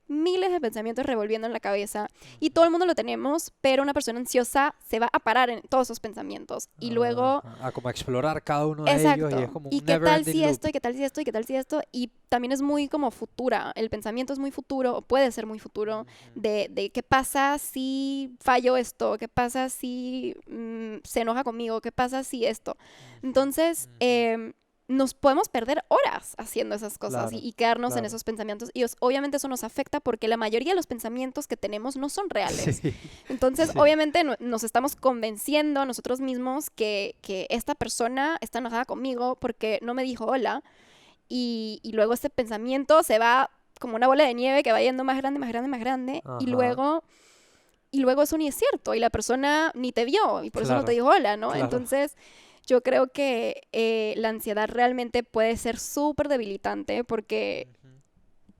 miles de pensamientos revolviendo en la cabeza y Ujú. todo el mundo lo tenemos, pero una persona ansiosa se va a parar en todos esos pensamientos y luego. Ajá. A como explorar cada uno de ellos y es Exacto. como ¿Y un qué never tal ending si loop. esto? ¿Y qué tal si esto? ¿Y qué tal si esto? Y también es muy como futura. El pensamiento es muy futuro, o puede ser muy futuro, Ujú. de qué pasa si fallo esto, qué pasa si se enoja conmigo, qué pasa si esto. Ujú. Entonces, Ujú. nos podemos perder horas haciendo esas cosas Claro, y quedarnos en claro. esos pensamientos. Y obviamente eso nos afecta porque la mayoría de los pensamientos que tenemos no son reales. Sí, Entonces, sí. obviamente nos estamos convenciendo a nosotros mismos que esta persona está enojada conmigo porque no me dijo hola y luego este pensamiento se va como una bola de nieve que va yendo más grande, más grande, más grande Ajá. y luego eso ni es cierto y la persona ni te vio y por eso no te Claro, dijo hola, ¿no? claro. Entonces, yo creo que la ansiedad realmente puede ser súper debilitante Ujú.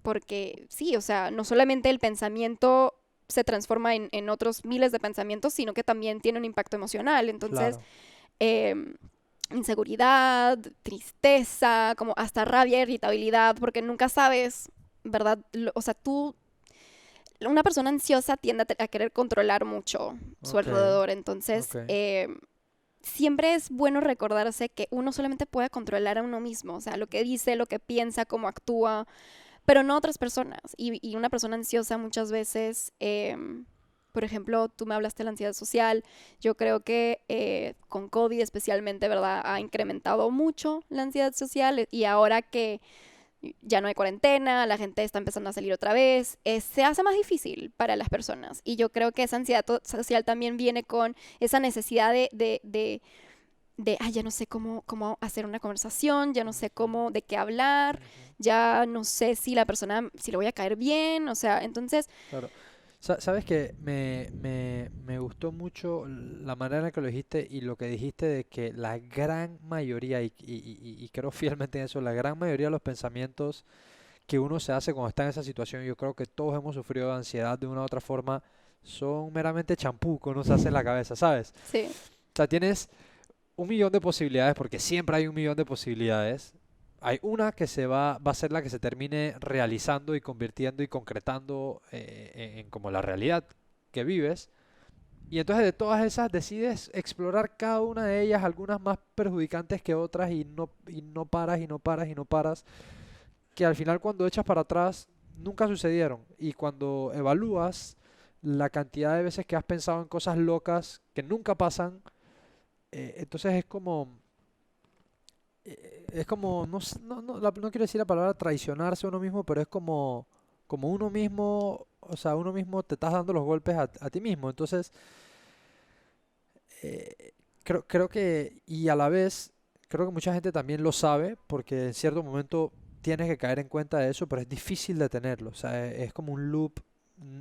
porque sí, o sea, no solamente el pensamiento se transforma en otros miles de pensamientos, sino que también tiene un impacto emocional. Entonces, Claro. em, inseguridad, tristeza, como hasta rabia, irritabilidad, porque nunca sabes, ¿verdad? O sea, una persona ansiosa tiende a querer controlar mucho su Ok, alrededor. ok. Entonces, siempre es bueno recordarse que uno solamente puede controlar a uno mismo, o sea, lo que dice, lo que piensa, cómo actúa, pero no otras personas. Y una persona ansiosa muchas veces, por ejemplo, tú me hablaste de la ansiedad social, yo creo que con COVID especialmente, ¿verdad? Ha Ujú. incrementado mucho la ansiedad social y ahora que ya no hay cuarentena, la gente está empezando a salir otra vez, se hace más difícil para las personas. Y yo creo que esa ansiedad social también viene con esa necesidad ay, ya no sé cómo hacer una conversación, ya no sé Ujú. cómo, de qué hablar, Ujú. ya no sé si la persona, si le voy a caer bien, o sea, entonces, Claro. Sabes que me gustó mucho la manera en que lo dijiste y lo que dijiste de que la gran mayoría, y creo fielmente en eso, la gran mayoría de los pensamientos que uno se hace cuando está en esa situación, yo creo que todos hemos sufrido de ansiedad de una u otra forma, son meramente champú que uno se hace en la cabeza, ¿sabes? sí, O sea, tienes un millón de posibilidades, porque siempre hay un millón de posibilidades, hay una que va a ser la que se termine realizando y convirtiendo y concretando en como la realidad que vives. Y entonces de todas esas decides explorar cada una de ellas, algunas más perjudicantes que otras, y no paras y no paras y no paras, que al final cuando echas para atrás nunca sucedieron. Y cuando evalúas la cantidad de veces que has pensado en cosas locas que nunca pasan, entonces es como, no, no quiero decir la palabra traicionarse a uno mismo, pero es como uno mismo, o sea, uno mismo te estás dando los golpes a ti mismo. Entonces, creo que, y a la vez, creo que mucha gente también lo sabe, porque en cierto momento tienes que caer en cuenta de eso, pero es difícil detenerlo. O sea, es como un loop,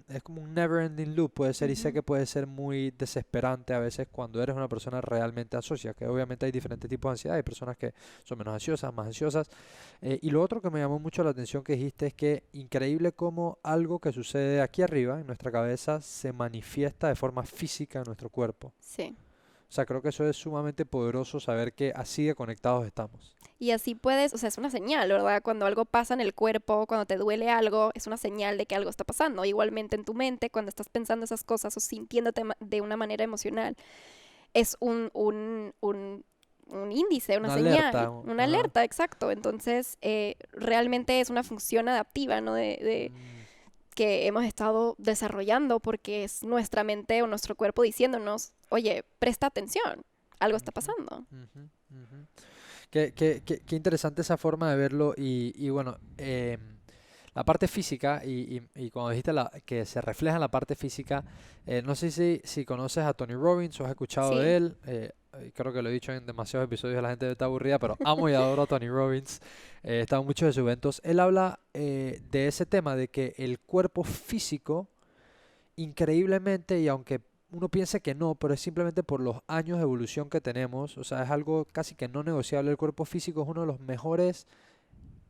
es como un never ending loop puede ser, y sé Ujú. que puede ser muy desesperante a veces cuando eres una persona realmente ansiosa, que obviamente hay diferentes tipos de ansiedad, hay personas que son menos ansiosas, más ansiosas. Y lo otro que me llamó mucho la atención que dijiste es que increíble cómo algo que sucede aquí arriba en nuestra cabeza se manifiesta de forma física en nuestro cuerpo. Sí. O sea, creo que eso es sumamente poderoso saber que así de conectados estamos. Y así puedes, o sea, es una señal, ¿verdad? Cuando algo pasa en el cuerpo, cuando te duele algo, es una señal de que algo está pasando. Igualmente en tu mente, cuando estás pensando esas cosas o sintiéndote de una manera emocional, es un índice, una Una alerta. señal, una Ajá. alerta, exacto. Entonces, realmente es una función adaptiva, ¿no? De Mm, que hemos estado desarrollando porque es nuestra mente o nuestro cuerpo diciéndonos, oye, presta atención, algo está ujú, pasando. ujú, ujú. Qué interesante esa forma de verlo y bueno, la parte física y cuando dijiste que se refleja en la parte física, no sé si conoces a Tony Robbins o has escuchado de Sí, él, creo que lo he dicho en demasiados episodios, la gente está aburrida, pero amo y adoro a Tony Robbins, he estado en muchos de sus eventos. Él habla de ese tema de que el cuerpo físico, increíblemente, y aunque uno piense que no, pero es simplemente por los años de evolución que tenemos, o sea, es algo casi que no negociable. El cuerpo físico es uno de los mejores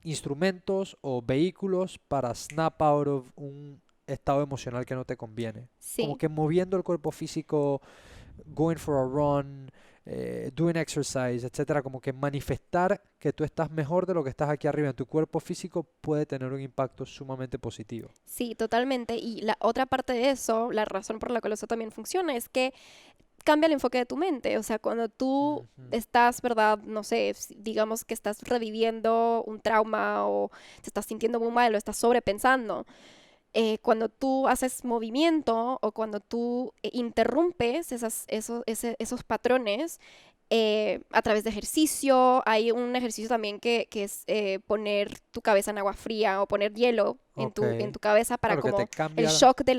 instrumentos o vehículos para snap out of un estado emocional que no te conviene. Como sí. que moviendo el cuerpo físico, going for a run, doing exercise, etcétera, como que manifestar que tú estás mejor de lo que estás aquí arriba en tu cuerpo físico puede tener un impacto sumamente positivo. Sí, totalmente. Y la otra parte de eso, la razón por la cual eso también funciona, es que cambia el enfoque de tu mente. O sea, cuando tú Ujú, estás, ¿verdad? No sé, digamos que estás reviviendo un trauma o te estás sintiendo muy mal o estás sobrepensando, cuando tú haces movimiento o cuando tú interrumpes esos patrones a través de ejercicio, hay un ejercicio también que es poner tu cabeza en agua fría o poner hielo ok, en tu cabeza para claro que te como el cambia. shock de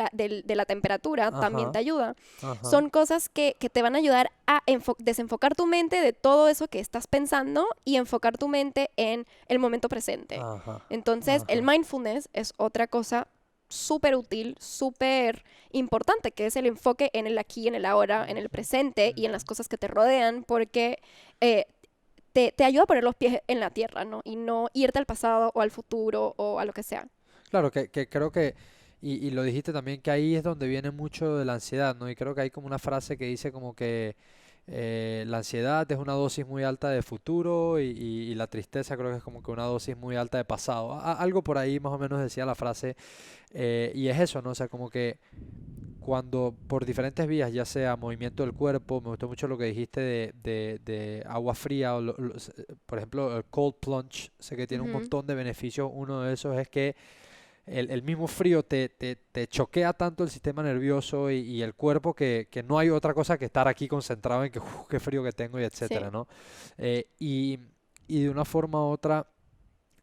la temperatura también te Ajá, ayuda. ajá, Son cosas que te van a ayudar a desenfocar tu mente de todo eso que estás pensando y enfocar tu mente en el momento presente. ajá, Entonces, el ajá. mindfulness es otra cosa súper útil, súper importante, que es el enfoque en el aquí, en el ahora, en el Ujú, presente y en ujú. las cosas que te rodean, porque eh, te ayuda a poner los pies en la tierra, ¿no? Y no irte al pasado o al futuro o a lo que sea. Claro que creo que, y lo dijiste también, que ahí es donde viene mucho de la ansiedad, ¿no? Y creo que hay como una frase que dice como que la ansiedad es una dosis muy alta de futuro y la tristeza creo que es como que una dosis muy alta de pasado. Algo por ahí más o menos decía la frase, y es eso, ¿no? O sea, como que cuando por diferentes vías, ya sea movimiento del cuerpo, me gustó mucho lo que dijiste de agua fría, o por ejemplo, el cold plunge, sé que tiene un Ujú. montón de beneficios. Uno de esos es que el mismo frío te choquea tanto el sistema nervioso y el cuerpo que no hay otra cosa que estar aquí concentrado en que qué frío que tengo y etcétera, Sí, ¿no? Eh, y, y de una forma u otra,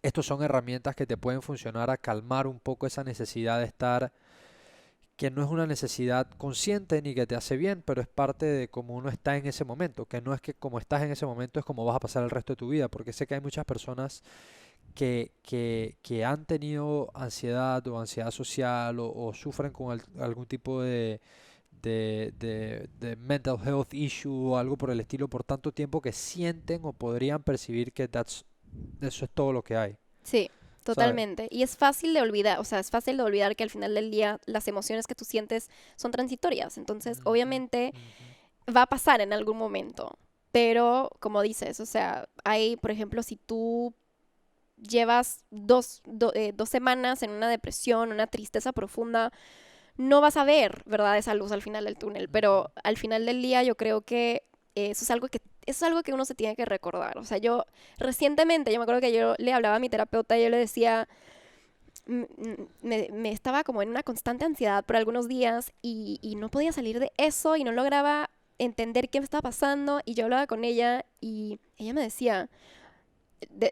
estos son herramientas que te pueden funcionar a calmar un poco esa necesidad de estar, que no es una necesidad consciente ni que te hace bien, pero es parte de cómo uno está en ese momento, que no es que como estás en ese momento es como vas a pasar el resto de tu vida, porque sé que hay muchas personas que han tenido ansiedad o ansiedad social o sufren con algún tipo de mental health issue o algo por el estilo por tanto tiempo que sienten o podrían percibir que eso es todo lo que hay, sí, ¿sabes? totalmente. Y es fácil de olvidar, o sea, es fácil de olvidar que al final del día las emociones que tú sientes son transitorias. Entonces, Ujú, obviamente ujú, va a pasar en algún momento. Pero, como dices, o sea, hay, por ejemplo, si tú llevas 2 semanas en una depresión, una tristeza profunda, no vas a ver, ¿verdad? Esa luz al final del túnel, pero al final del día yo creo que eso es algo que uno se tiene que recordar. O sea, recientemente, yo me acuerdo que yo le hablaba a mi terapeuta y yo le decía, me estaba como en una constante ansiedad por algunos días y no podía salir de eso y no lograba entender qué me estaba pasando y yo hablaba con ella y ella me decía,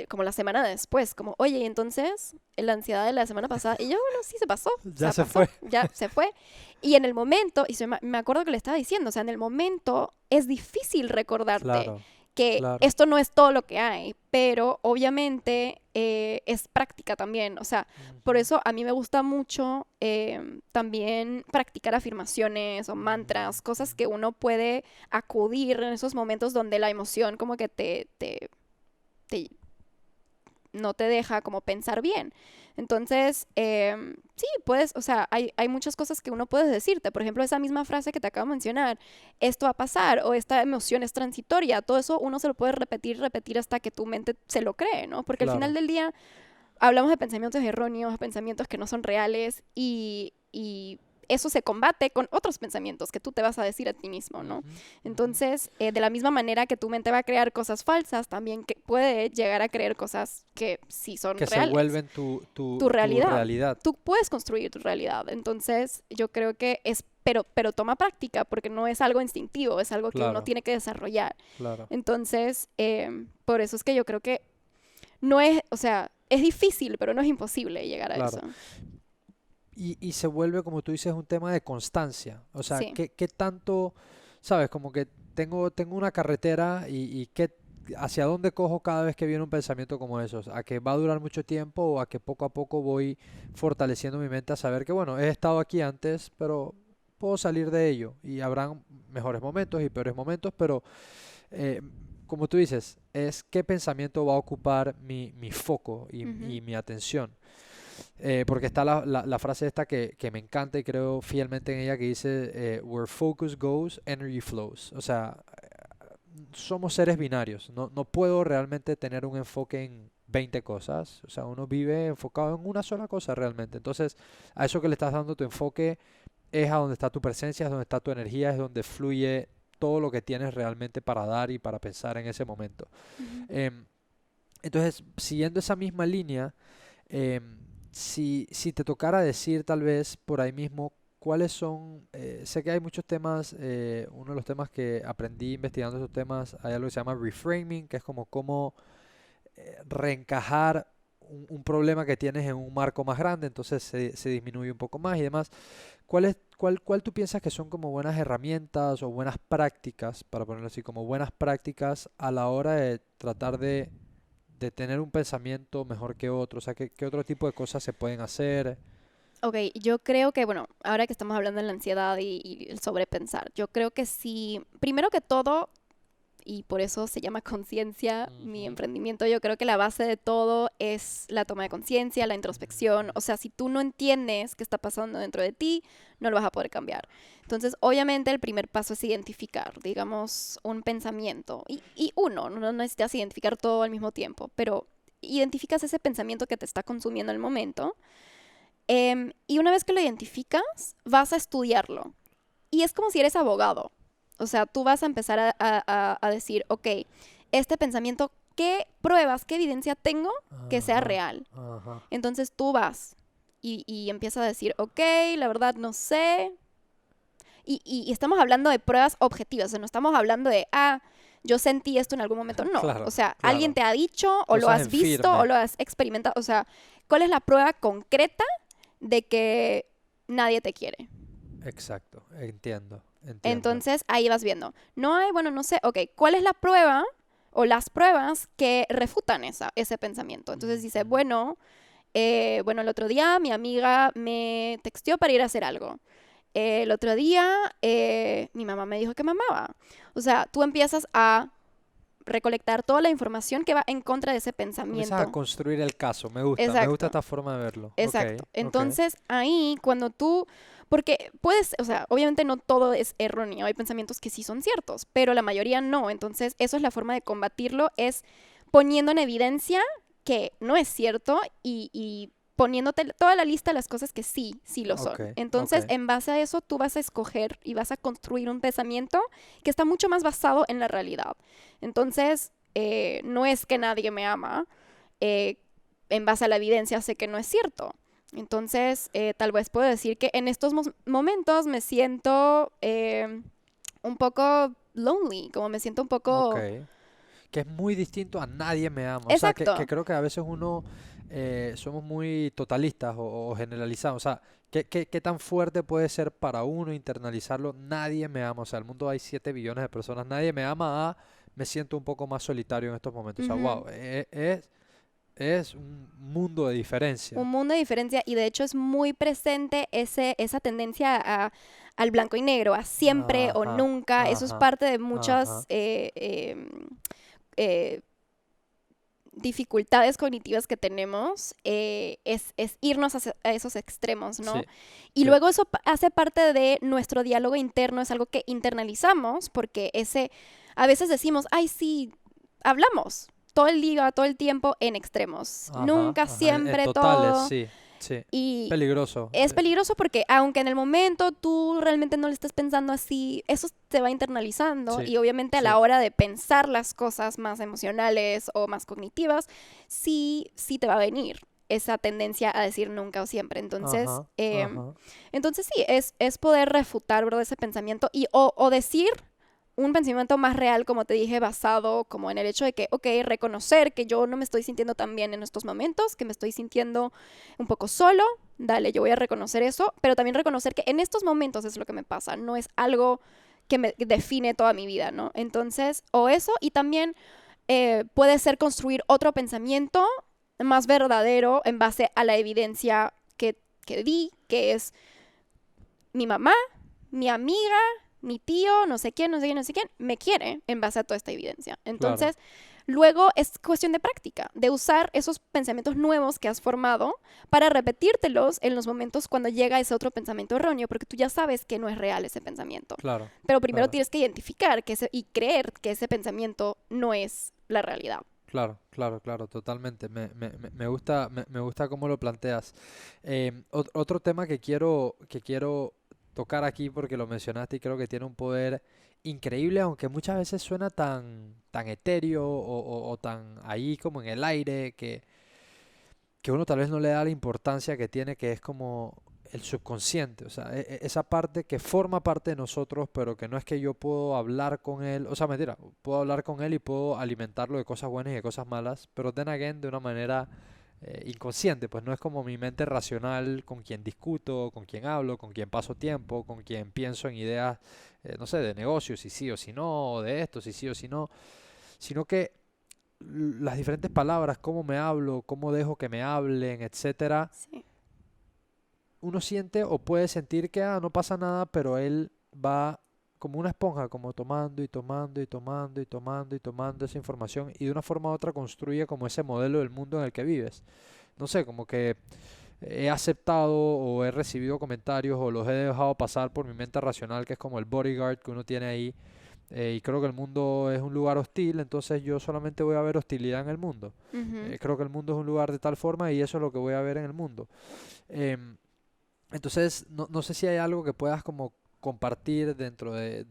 como la semana después, como, oye, ¿y entonces la ansiedad de la semana pasada? Y yo, bueno, sí se pasó. O Ya sea, se pasó, fue. ya se fue. Y en el momento, me acuerdo que le estaba diciendo, o sea, en el momento es difícil recordarte Claro, que claro. esto no es todo lo que hay, pero obviamente es práctica también. O sea, por Ujú, eso a mí me gusta mucho también practicar afirmaciones o mantras, cosas que uno puede acudir en esos momentos donde la emoción como que te no te deja como pensar bien. Entonces, sí, puedes, o sea, hay muchas cosas que uno puede decirte. Por ejemplo, esa misma frase que te acabo de mencionar, esto va a pasar o esta emoción es transitoria. Todo eso uno se lo puede repetir hasta que tu mente se lo cree, ¿no? Porque al final claro. del día hablamos de pensamientos erróneos, pensamientos que no son reales y eso se combate con otros pensamientos que tú te vas a decir a ti mismo, ¿no? Ujú, ujú. Entonces, de la misma manera que tu mente va a crear cosas falsas, también puede llegar a creer cosas que sí son Que se reales. vuelven Tu tu realidad. realidad. Tú puedes construir tu realidad. Entonces, yo creo que pero toma práctica porque no es algo instintivo, es algo que uno Claro, tiene que desarrollar. claro, Entonces, por eso es que yo creo que no es, o sea, es difícil, pero no es imposible llegar a eso. claro. Y se vuelve, como tú dices, un tema de constancia. O sea, Sí. ¿qué tanto, sabes? Como que tengo una carretera y hacia dónde cojo cada vez que viene un pensamiento como esos. ¿A que va a durar mucho tiempo o a que poco a poco voy fortaleciendo mi mente a saber que, bueno, he estado aquí antes, pero puedo salir de ello y habrán mejores momentos y peores momentos, pero eh, como tú dices, es qué pensamiento va a ocupar mi foco Ujú. y mi atención. Porque está la frase esta que me encanta y creo fielmente en ella que dice, where focus goes, energy flows. O sea, somos seres binarios. No puedo realmente tener un enfoque en 20 cosas. O sea, uno vive enfocado en una sola cosa realmente. Entonces, a eso que le estás dando tu enfoque es a donde está tu presencia, es donde está tu energía, es donde fluye todo lo que tienes realmente para dar y para pensar en ese momento. Ujú. Em, entonces, siguiendo esa misma línea, em, si te tocara decir tal vez por ahí mismo cuáles son, sé que hay muchos temas, uno de los temas que aprendí investigando esos temas, hay algo que se llama reframing, que es como cómo reencajar un problema que tienes en un marco más grande, entonces se disminuye un poco más y demás. ¿Cuál tú piensas que son como buenas herramientas o buenas prácticas, para ponerlo así, como buenas prácticas a la hora de tratar de tener un pensamiento mejor que otro? O sea, ¿qué otro tipo de cosas se pueden hacer? Ok, yo creo que, bueno, ahora que estamos hablando de la ansiedad y el sobrepensar, yo creo que sí, primero que todo, y por eso se llama conciencia, mi Ujú, emprendimiento, yo creo que la base de todo es la toma de conciencia, la ujú, introspección. O sea, si tú no entiendes qué está pasando dentro de ti, no lo vas a poder cambiar. Entonces, obviamente, el primer paso es identificar, digamos, un pensamiento. Y no necesitas identificar todo al mismo tiempo, pero identificas ese pensamiento que te está consumiendo al momento. Y una vez que lo identificas, vas a estudiarlo. Y es como si eres abogado. O sea, tú vas a empezar a decir, ok, este pensamiento, ¿qué pruebas, qué evidencia tengo que sea ajá, real? ajá. Entonces tú vas y empiezas a decir, ok, la verdad no sé. Y estamos hablando de pruebas objetivas, o sea, no estamos hablando de, yo sentí esto en algún momento. No, o Claro, sea, alguien claro. te ha dicho o lo Cosas has en visto o firme. lo has experimentado. O sea, ¿cuál es la prueba concreta de que nadie te quiere? Exacto, entiendo, entiendo. Entonces ahí vas viendo. No hay, bueno, no sé, ok, ¿cuál es la prueba o las pruebas que refutan ese pensamiento? Entonces dice, Ujú. bueno, el otro día mi amiga me texteó para ir a hacer algo. El otro día mi mamá me dijo que me amaba. O sea, tú empiezas a recolectar toda la información que va en contra de ese Comienzas a pensamiento. construir el caso, me gusta Exacto. esta forma de verlo. Ok, Exacto. ok. Entonces, ahí cuando porque puedes, o sea, obviamente no todo es erróneo, hay pensamientos que sí son ciertos, pero la mayoría no. Entonces, eso es la forma de combatirlo, es poniendo en evidencia que no es cierto y poniéndote toda la lista de las cosas que sí, sí lo son. Ok, Entonces, ok. en base a eso, tú vas a escoger y vas a construir un pensamiento que está mucho más basado en la realidad. Entonces, no es que nadie me ama, eh, en base a la evidencia sé que no es cierto. Entonces, tal vez puedo decir que en estos momentos me siento un poco lonely, como me siento un Ok. poco... Que es muy distinto a nadie me ama. O sea, que Exacto. creo que a veces uno somos muy totalistas o generalizamos. O sea, ¿qué tan fuerte puede ser para uno internalizarlo? Nadie me ama. O sea, el mundo hay 7 billones de personas. Nadie me ama a me siento un poco más solitario en estos momentos. O sea, Ujú. wow, es un mundo de Un diferencia. mundo de diferencia y de hecho es muy presente esa tendencia al blanco y negro, a siempre o Ajá, nunca. Eso es ajá, parte de muchas ajá. eh, dificultades cognitivas que tenemos, es irnos a esos extremos, ¿no? Sí, Y sí, luego eso hace parte de nuestro diálogo interno, es algo que internalizamos porque a veces decimos, ay, sí, hablamos todo el día, todo el tiempo en extremos, ajá, nunca, ajá. En siempre, totales, todo. sí, sí. Y Peligroso. es peligroso porque aunque en el momento tú realmente no le estés pensando así, eso te va internalizando Sí, y obviamente a sí. la hora de pensar las cosas más emocionales o más cognitivas, sí, sí te va a venir esa tendencia a decir nunca o siempre. Ajá, ajá. Entonces sí, es poder refutar, bro, ese pensamiento o decir un pensamiento más real, como te dije, basado como en el hecho de que, ok, reconocer que yo no me estoy sintiendo tan bien en estos momentos, que me estoy sintiendo un poco solo, dale, yo voy a reconocer eso, pero también reconocer que en estos momentos es lo que me pasa, no es algo que me define toda mi vida, ¿no? Entonces, o eso, y también puede ser construir otro pensamiento más verdadero en base a la evidencia que di, que es mi mamá, mi amiga, mi tío, no sé quién, no sé quién, no sé quién, me quiere en base a toda esta evidencia. Claro. Entonces, luego es cuestión de práctica, de usar esos pensamientos nuevos que has formado para repetírtelos en los momentos cuando llega ese otro pensamiento erróneo, porque tú ya sabes que no es real ese pensamiento. Claro, Pero primero claro, tienes que identificar y creer que ese pensamiento no es la realidad. claro, claro, claro, totalmente. Me gusta, me gusta cómo lo planteas. Otro tema que quiero tocar aquí porque lo mencionaste y creo que tiene un poder increíble, aunque muchas veces suena tan etéreo o tan ahí como en el aire que uno tal vez no le da la importancia que tiene, que es como el subconsciente, o sea, esa parte que forma parte de nosotros, pero que no es que yo puedo hablar con él, o sea, mentira, puedo hablar con él y puedo alimentarlo de cosas buenas y de cosas malas, pero then again de una manera inconsciente, pues no es como mi mente racional con quien discuto, con quien hablo, con quien paso tiempo, con quien pienso en ideas, no sé, de negocios, si sí o si no, o de esto, si sí o si no, sino que las diferentes palabras, cómo me hablo, cómo dejo que me hablen, etcétera, Sí. uno siente o puede sentir que no pasa nada, pero él va como una esponja, como tomando y tomando y tomando y tomando y tomando esa información y de una forma u otra construye como ese modelo del mundo en el que vives. No sé, como que he aceptado o he recibido comentarios o los he dejado pasar por mi mente racional, que es como el bodyguard que uno tiene ahí, y creo que el mundo es un lugar hostil, entonces yo solamente voy a ver hostilidad en el mundo. Ujú. Creo que el mundo es un lugar de tal forma y eso es lo que voy a ver en el mundo. Em, entonces, no sé si hay algo que puedas como compartir dentro de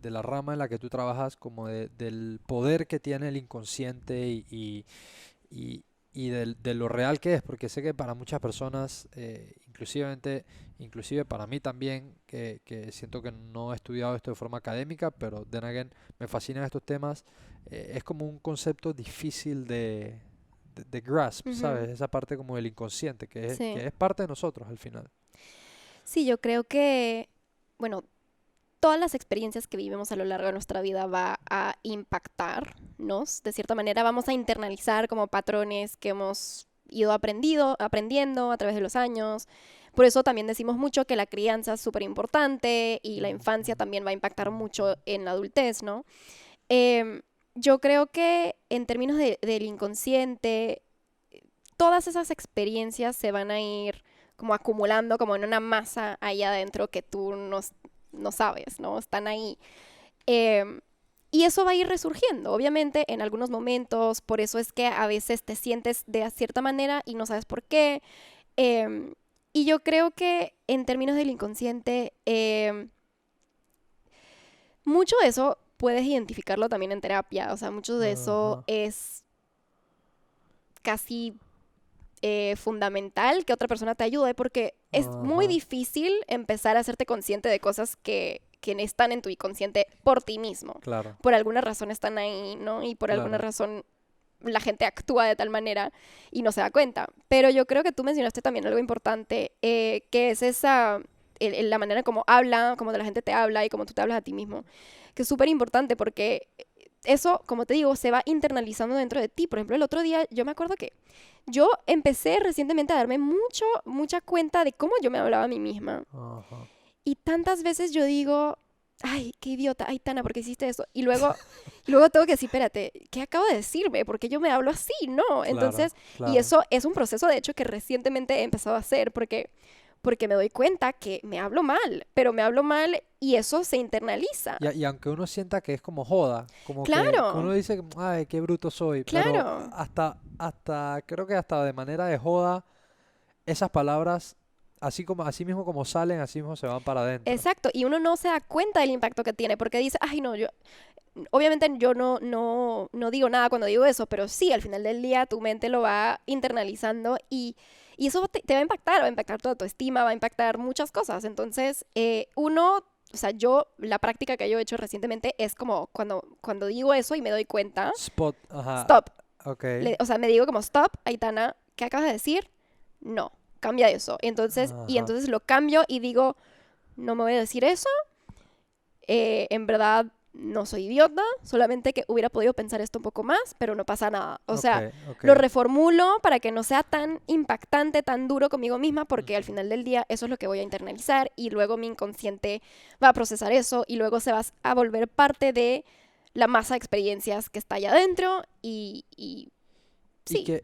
la rama en la que tú trabajas, como del poder que tiene el inconsciente y, de lo real que es, porque sé que para muchas personas, inclusive para mí también, que siento que no he estudiado esto de forma académica, pero then again me fascinan estos temas, es como un concepto difícil de grasp, Ujú. ¿sabes? Esa parte como del inconsciente, que Sí. es parte de nosotros al final. Sí, yo creo que, bueno, todas las experiencias que vivimos a lo largo de nuestra vida va a impactarnos. De cierta manera, vamos a internalizar como patrones que hemos ido aprendiendo a través de los años. Por eso también decimos mucho que la crianza es súper importante y la infancia Ujú, también va a impactar mucho en la adultez, ¿no? Em, yo creo que en términos del inconsciente, todas esas experiencias se van a ir como acumulando como en una masa ahí adentro que tú no sabes, ¿no? Están ahí. Em, Y eso va a ir resurgiendo, obviamente, en algunos momentos. Por eso es que a veces te sientes de cierta manera y no sabes por qué. Em, y yo creo que en términos del inconsciente, mucho de eso puedes identificarlo también en terapia. O sea, mucho de eso Ajá, es casi fundamental que otra persona te ayude porque es muy ajá, difícil empezar a hacerte consciente de cosas que están en tu inconsciente por ti mismo. claro, Por alguna razón están ahí, ¿no? Y por alguna claro. razón la gente actúa de tal manera y no se da cuenta. Pero yo creo que tú mencionaste también algo importante, que es esa, la manera como habla, como la gente te habla y como tú te hablas a ti mismo, que es súper importante porque eso, como te digo, se va internalizando dentro de ti. Por ejemplo, el otro día yo me acuerdo que yo empecé recientemente a darme mucha cuenta de cómo yo me hablaba a mí misma. Ajá. Y tantas veces yo digo, ay, qué idiota, ay, Tana, ¿por qué hiciste eso? Y luego tengo que decir, espérate, ¿qué acabo de decirme? ¿Por qué yo me hablo así? No. Claro, Entonces, y claro. eso es un proceso, de hecho, que recientemente he empezado a hacer, porque me doy cuenta que me hablo mal, pero me hablo mal y eso se internaliza. Y aunque uno sienta que es como joda, como que uno Claro, dice, ay, qué bruto soy, pero claro. creo que hasta de manera de joda, esas palabras, así mismo como salen, así mismo se van para adentro. Exacto, y uno no se da cuenta del impacto que tiene, porque dice, ay, no, obviamente yo no digo nada cuando digo eso, pero sí, al final del día tu mente lo va internalizando y eso te va a impactar tu autoestima, va a impactar muchas cosas. Entonces, o sea, la práctica que yo he hecho recientemente es como cuando digo eso y me doy cuenta, Spot, ajá, stop. ok, O sea, me digo como, stop, Aitana, ¿qué acabas de decir? No, cambia eso. Y ajá. entonces lo cambio y digo, no me voy a decir eso, en verdad no soy idiota, solamente que hubiera podido pensar esto un poco más, pero no pasa nada. O Ok, sea, ok. lo reformulo para que no sea tan impactante, tan duro conmigo misma, porque al Ujú. final del día eso es lo que voy a internalizar y luego mi inconsciente va a procesar eso y luego se va a volver parte de la masa de experiencias que está allá adentro y Y sí, que,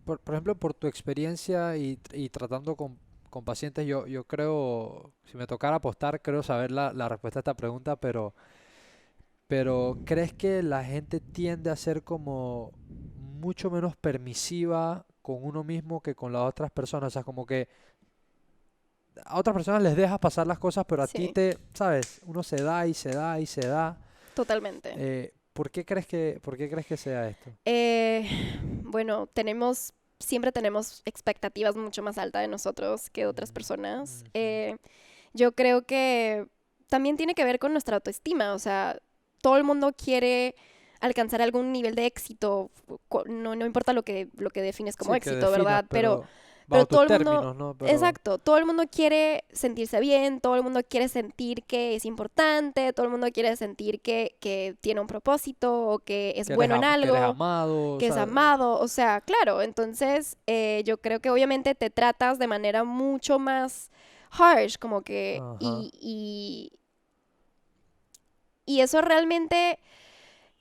por ejemplo, por tu experiencia y tratando con pacientes, yo creo, si me tocara apostar, creo saber la respuesta a esta pregunta, pero ¿crees que la gente tiende a ser como mucho menos permisiva con uno mismo que con las otras personas? O sea, como que a otras personas les dejas pasar las cosas, pero a ti sí, ¿sabes? Uno se da y se da y se da. totalmente. ¿Por qué crees que sea esto? Eh, bueno, siempre tenemos expectativas mucho más altas de nosotros que de otras Ujú, personas. ujú. Yo creo que también tiene que ver con nuestra autoestima, o sea, todo el mundo quiere alcanzar algún nivel de éxito, no importa lo que defines como Sí, que éxito, definas, ¿verdad? pero Pero bajo tus todo el mundo, términos, ¿no? Pero exacto, todo el mundo quiere sentirse bien, todo el mundo quiere sentir que es importante, todo el mundo quiere sentir que tiene un propósito o que es bueno en que eres algo, amado, o que es sea, amado, o sea, claro, entonces yo creo que obviamente te tratas de manera mucho más harsh, como que, ajá, y eso realmente,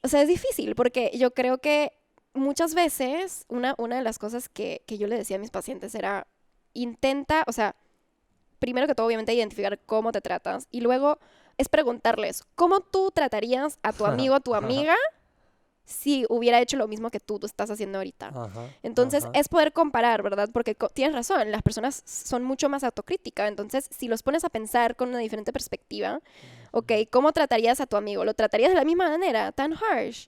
o sea, es difícil, porque yo creo que muchas veces una de las cosas que yo le decía a mis pacientes era, intenta, o sea, primero que todo, obviamente, identificar cómo te tratas, y luego es preguntarles, ¿cómo tú tratarías a tu amigo, a tu amiga, si hubiera hecho lo mismo que tú estás haciendo ahorita? ajá, Entonces ajá, es poder comparar, ¿verdad? Porque tienes razón, las personas son mucho más autocríticas. Entonces, si los pones a pensar con una diferente perspectiva, ok, ujú, ¿cómo tratarías a tu amigo? ¿Lo tratarías de la misma manera, tan harsh?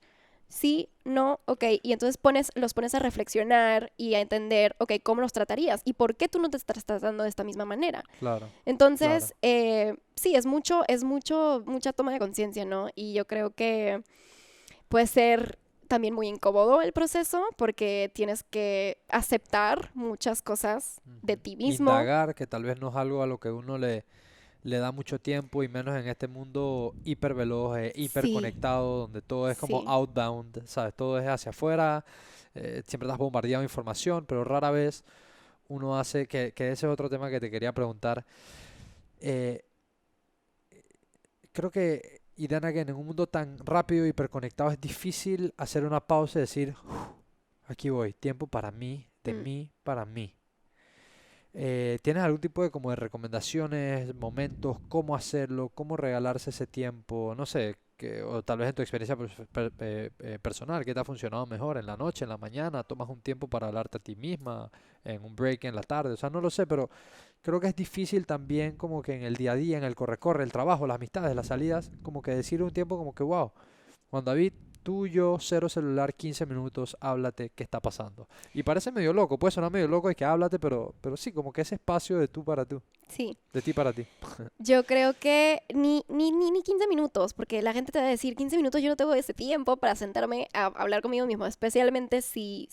Sí, no, ok. Y entonces los pones a reflexionar y a entender, ok, ¿cómo los tratarías? ¿Y por qué tú no te estás tratando de esta misma manera? claro, claro. Entonces, sí, mucha toma de conciencia, ¿no? Y yo creo que puede ser también muy incómodo el proceso porque tienes que aceptar muchas cosas de Ujú. ti mismo. Indagar, que tal vez no es algo a lo que uno le da mucho tiempo y menos en este mundo hiperveloz, Sí, hiperconectado, donde todo es como sí, outbound, ¿sabes? Todo es hacia afuera, siempre estás bombardeado de información, pero rara vez uno hace, que ese es otro tema que te quería preguntar. eh, Creo que, y then again, en un mundo tan rápido, hiperconectado, es difícil hacer una pausa y decir, "Uf, aquí voy, tiempo para mí, de mm, mí, para mí". ¿Tienes algún tipo de como de recomendaciones, momentos, cómo hacerlo, cómo regalarse ese tiempo? No sé, o tal vez en tu experiencia personal, ¿qué te ha funcionado mejor? ¿En la noche, en la mañana? ¿Tomas un tiempo para hablarte a ti misma? ¿En un break en la tarde? O sea, no lo sé, pero creo que es difícil también como que en el día a día, en el corre-corre, el trabajo, las amistades, las salidas, como que decir un tiempo como que, wow, Juan David, tú, yo, cero celular, 15 minutos, háblate, ¿qué está pasando? Y parece medio loco, puede sonar medio loco de que háblate, pero sí, como que ese espacio de tú para tú, Sí. de ti para ti. Yo creo que ni 15 minutos, porque la gente te va a decir, 15 minutos yo no tengo ese tiempo para sentarme a hablar conmigo mismo, especialmente si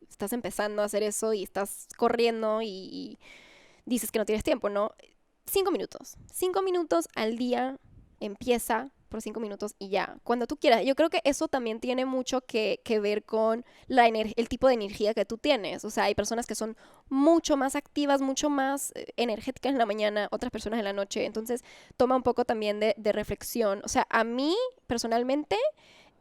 estás empezando a hacer eso y estás corriendo y dices que no tienes tiempo, ¿no? 5 minutos. 5 minutos al día, empieza por 5 minutos y ya, cuando tú quieras. Yo creo que eso también tiene mucho que ver con el tipo de energía que tú tienes. O sea, hay personas que son mucho más activas, mucho más energéticas en la mañana, otras personas en la noche. Entonces, toma un poco también de reflexión. O sea, a mí, personalmente,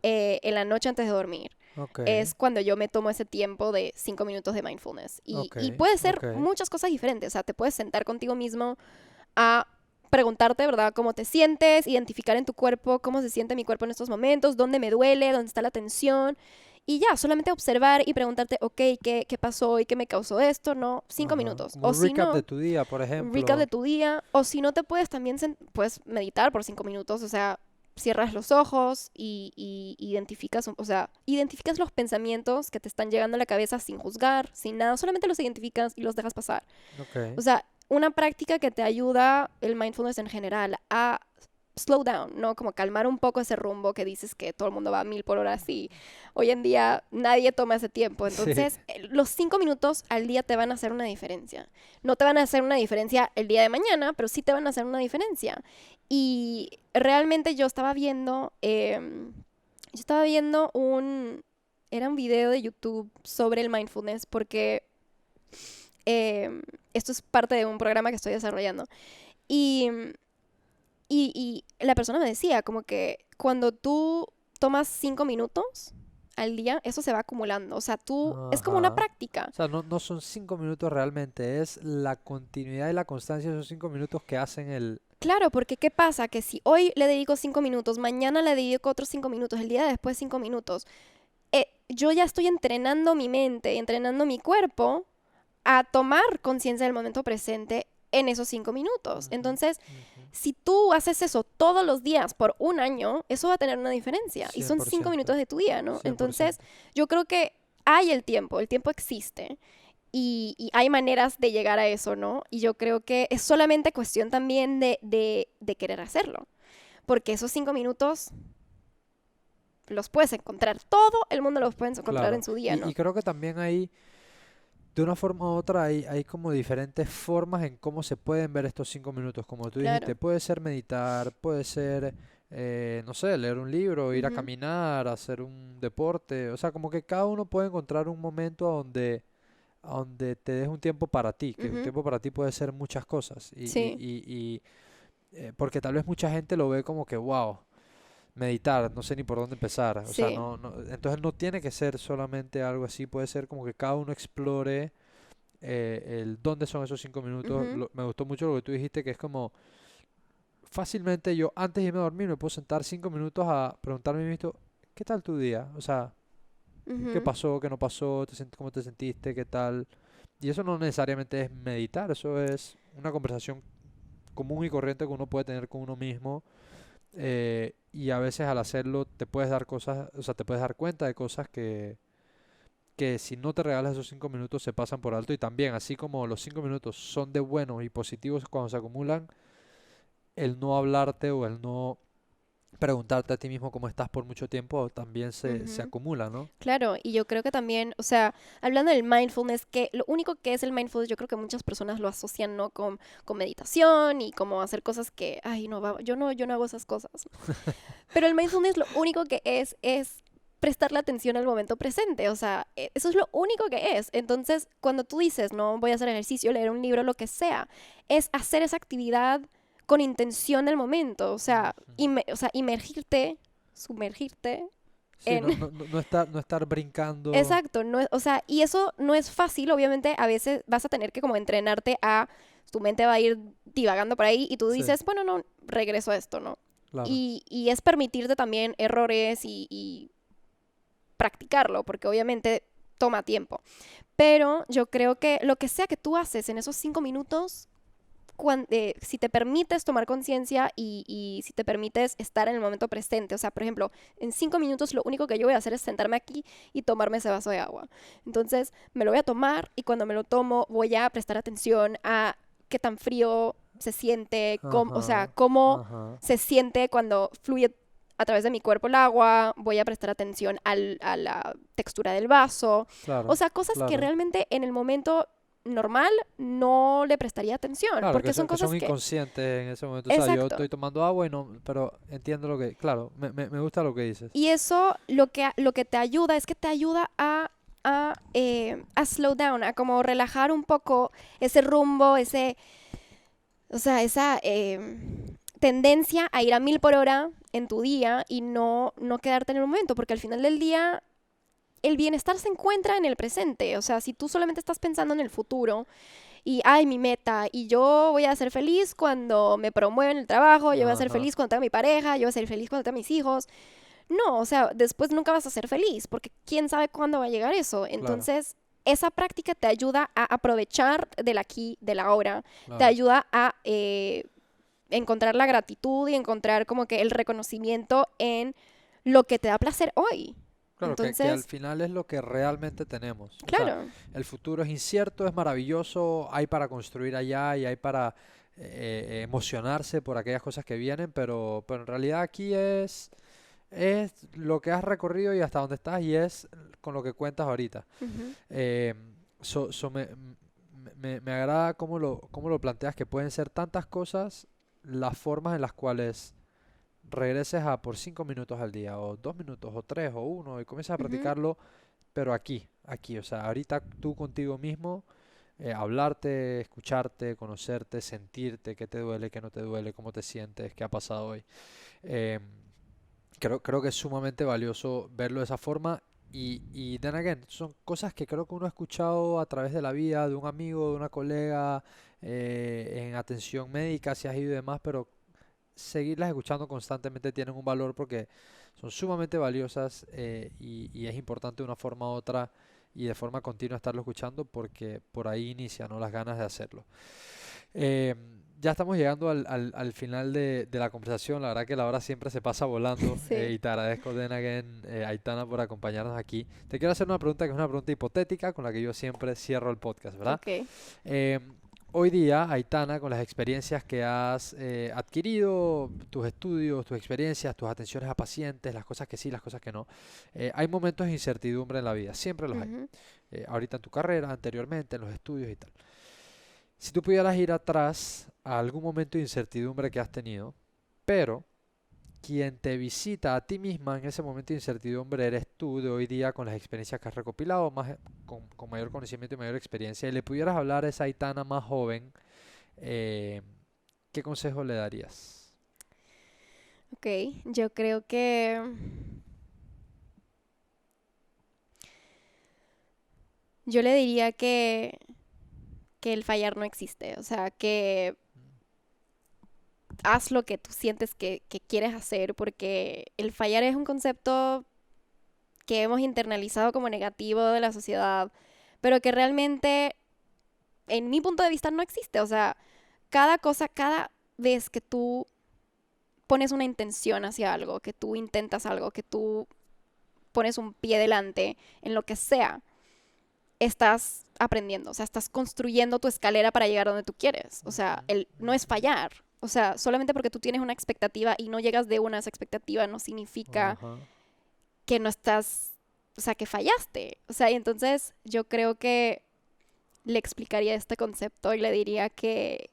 en la noche antes de dormir, Ok, es cuando yo me tomo ese tiempo de 5 minutos de mindfulness. ok, Y puede ser ok. muchas cosas diferentes. O sea, te puedes sentar contigo mismo a preguntarte, ¿verdad?, cómo te sientes, identificar en tu cuerpo cómo se siente mi cuerpo en estos momentos, dónde me duele, dónde está la tensión. Y ya, solamente observar y preguntarte, ok, ¿qué pasó y qué me causó esto? No, cinco Ajá. minutos. Como O un si recap de no, tu día, por un recap de ejemplo. tu día. O si no te puedes también, puedes meditar por 5 minutos. O sea, cierras los ojos y identificas, o sea, identificas los pensamientos que te están llegando a la cabeza sin juzgar, sin nada. Solamente los identificas y los dejas pasar. Ok. O sea, una práctica que te ayuda, el mindfulness en general, a slow down, ¿no? Como calmar un poco ese rumbo que dices que todo el mundo va a 1000 por hora así. Hoy en día nadie toma ese tiempo. Sí. Entonces, los 5 minutos al día te van a hacer una diferencia. No te van a hacer una diferencia el día de mañana, pero sí te van a hacer una diferencia. Y realmente yo estaba viendo era un video de YouTube sobre el mindfulness porque esto es parte de un programa que estoy desarrollando. Y, y la persona me decía como que cuando tú tomas 5 minutos al día, eso se va acumulando. O sea, es como una Ajá. práctica. O sea, no son 5 minutos realmente, es la continuidad y la constancia de esos 5 minutos que hacen el... Claro, porque ¿qué pasa? Que si hoy le dedico 5 minutos, mañana le dedico otros 5 minutos, el día después 5 minutos, yo ya estoy entrenando mi mente, entrenando mi cuerpo a tomar conciencia del momento presente en esos 5 minutos. Ujú, Entonces, ujú. si tú haces eso todos los días por un año, eso va a tener una diferencia. Y son 5 minutos 100%. de tu día, ¿no? Entonces, 100%. yo creo que hay el tiempo existe. Y hay maneras de llegar a eso, ¿no? Y yo creo que es solamente cuestión también de querer hacerlo. Porque esos 5 minutos los puedes encontrar. Todo el mundo los puede encontrar Claro. en su día, Y ¿no? creo que también hay, de una forma u otra, hay como diferentes formas en cómo se pueden ver estos 5 minutos. Como tú dijiste, Claro. puede ser meditar, puede ser, no sé, leer un libro, ir a Ujú, caminar, hacer un deporte. O sea, como que cada uno puede encontrar un momento a donde te des un tiempo para ti, que un ujú. tiempo para ti puede ser muchas cosas. Sí, Porque tal vez mucha gente lo ve como que, wow, meditar, no sé ni por dónde empezar. O sea, sí. entonces no tiene que ser solamente algo así, puede ser como que cada uno explore el dónde son esos 5 minutos. Ujú, Me gustó mucho lo que tú dijiste, que es como fácilmente yo antes de irme a dormir me puedo sentar 5 minutos a preguntarme a mí mismo, ¿qué tal tu día? O sea, ¿qué ujú. pasó? ¿Qué no pasó? ¿Cómo te sentiste? ¿Qué tal? Y eso no necesariamente es meditar, eso es una conversación común y corriente que uno puede tener con uno mismo. Y a veces al hacerlo te puedes dar cosas, o sea, te puedes dar cuenta de cosas que si no te regalas esos 5 minutos se pasan por alto. Y también, así como los 5 minutos son de buenos y positivos cuando se acumulan, el no hablarte o el no preguntarte a ti mismo cómo estás por mucho tiempo también se Ujú. acumula, ¿no? Claro, y yo creo que también, o sea, hablando del mindfulness, que lo único que es el mindfulness, yo creo que muchas personas lo asocian, ¿no? Con meditación y como hacer cosas que, ay, no, yo no hago esas cosas. Pero el mindfulness lo único que es prestarle atención al momento presente, o sea, eso es lo único que es. Entonces, cuando tú dices, no, voy a hacer ejercicio, leer un libro, lo que sea, es hacer esa actividad con intención del momento, Ujú. o sea, sumergirte Sí, en. no estar brincando. Exacto, no o sea, y eso no es fácil, obviamente a veces vas a tener que como entrenarte a, tu mente va a ir divagando por ahí y tú Sí, dices, bueno, no, regreso a esto, ¿no? Claro. y es permitirte también errores y practicarlo, porque obviamente toma tiempo. Pero yo creo que lo que sea que tú haces en esos 5 minutos, si te permites tomar conciencia y si te permites estar en el momento presente, o sea, por ejemplo, en 5 minutos lo único que yo voy a hacer es sentarme aquí y tomarme ese vaso de agua. Entonces, me lo voy a tomar y cuando me lo tomo voy a prestar atención a qué tan frío se siente, o sea, Ajá, cómo ajá, se siente cuando fluye a través de mi cuerpo el agua, voy a prestar atención a la textura del vaso, o claro, sea, cosas que claro. realmente en el momento normal no le prestaría atención, Claro, porque son que son cosas que... inconscientes en ese momento. O sea, yo Exacto. estoy tomando agua y no, pero entiendo lo que, claro, me gusta lo que dices. Y eso lo que te ayuda es que te ayuda a slow down, a como relajar un poco ese rumbo, o sea, esa tendencia a ir a 1000 por hora en tu día y no quedarte en el momento, porque al final del día el bienestar se encuentra en el presente. O sea, si tú solamente estás pensando en el futuro y, ay, mi meta, y yo voy a ser feliz cuando me promuevan en el trabajo, yo voy a ser Ajá, feliz cuando tenga mi pareja, yo voy a ser feliz cuando tenga mis hijos. No, o sea, después nunca vas a ser feliz, porque quién sabe cuándo va a llegar eso. claro, Entonces, esa práctica te ayuda a aprovechar del aquí, de la ahora, te claro. ayuda a encontrar la gratitud y encontrar como que el reconocimiento en lo que te da placer hoy. Claro, que al Entonces, final es lo que realmente tenemos. O sea, claro. el futuro es incierto, es maravilloso, hay para construir allá y hay para emocionarse por aquellas cosas que vienen, pero en realidad aquí es lo que has recorrido y hasta dónde estás y es con lo que cuentas ahorita. Ujú, Eh, me agrada cómo lo planteas, que pueden ser tantas cosas las formas en las cuales regreses a por 5 minutos al día, o 2 minutos, o tres, o uno, y comienzas a ujú, practicarlo, pero aquí, o sea, ahorita tú contigo mismo, hablarte, escucharte, conocerte, sentirte, qué te duele, qué no te duele, cómo te sientes, qué ha pasado hoy. Em, creo que es sumamente valioso verlo de esa forma. Y then again, son cosas que creo que uno ha escuchado a través de la vida, de un amigo, de una colega, en atención médica, si has ido y demás, pero seguirlas escuchando constantemente tienen un valor porque son sumamente valiosas, y es importante de una forma u otra y de forma continua estarlo escuchando porque por ahí inicia, ¿no? Las ganas de hacerlo. Eh, ya estamos llegando al final de la conversación. La verdad que la hora siempre se pasa volando, sí, y te agradezco, Den again, Aitana, por acompañarnos aquí. Te quiero hacer una pregunta que es una pregunta hipotética con la que yo siempre cierro el podcast, ¿verdad? ok. Eh, Hoy día, Aitana, con las experiencias que has adquirido, tus estudios, tus experiencias, tus atenciones a pacientes, las cosas que sí, las cosas que no, hay momentos de incertidumbre en la vida, siempre los hay. Ujú, Ahorita en tu carrera, anteriormente, en los estudios y tal. Si tú pudieras ir atrás a algún momento de incertidumbre que has tenido, pero quien te visita a ti misma en ese momento de incertidumbre eres tú de hoy día con las experiencias que has recopilado, con mayor conocimiento y mayor experiencia, y le pudieras hablar a esa Aitana más joven, eh, ¿qué consejo le darías? ok, yo creo que yo le diría que el fallar no existe. O sea, que haz lo que tú sientes que quieres hacer, porque el fallar es un concepto que hemos internalizado como negativo de la sociedad, pero que realmente, en mi punto de vista, no existe. O sea, cada cosa, cada vez que tú pones una intención hacia algo, que tú intentas algo, que tú pones un pie delante en lo que sea, estás aprendiendo, o sea, estás construyendo tu escalera para llegar donde tú quieres. O sea, no es fallar. O sea, solamente porque tú tienes una expectativa y no llegas de una a esa expectativa no significa Ajá. que no estás, o sea, que fallaste. O sea, y entonces yo creo que le explicaría este concepto y le diría que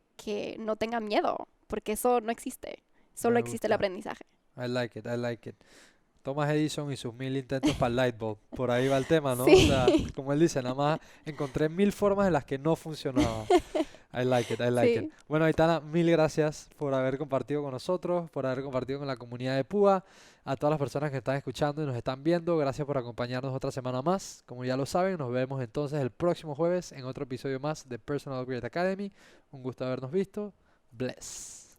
no tenga miedo, porque eso no existe. Solo Me existe el gusta. aprendizaje. I like it, I like it. Thomas Edison y sus 1000 intentos para el light bulb. Por ahí va el tema, ¿no? O sea, Sí, como él dice, nada más encontré 1000 formas en las que no funcionaba. I like it, I like it. sí. Bueno, Aitana, mil gracias por haber compartido con nosotros, por haber compartido con la comunidad de PUA, a todas las personas que están escuchando y nos están viendo. Gracias por acompañarnos otra semana más. Como ya lo saben, nos vemos entonces el próximo jueves en otro episodio más de Personal Upgrade Academy. Un gusto habernos visto. Bless.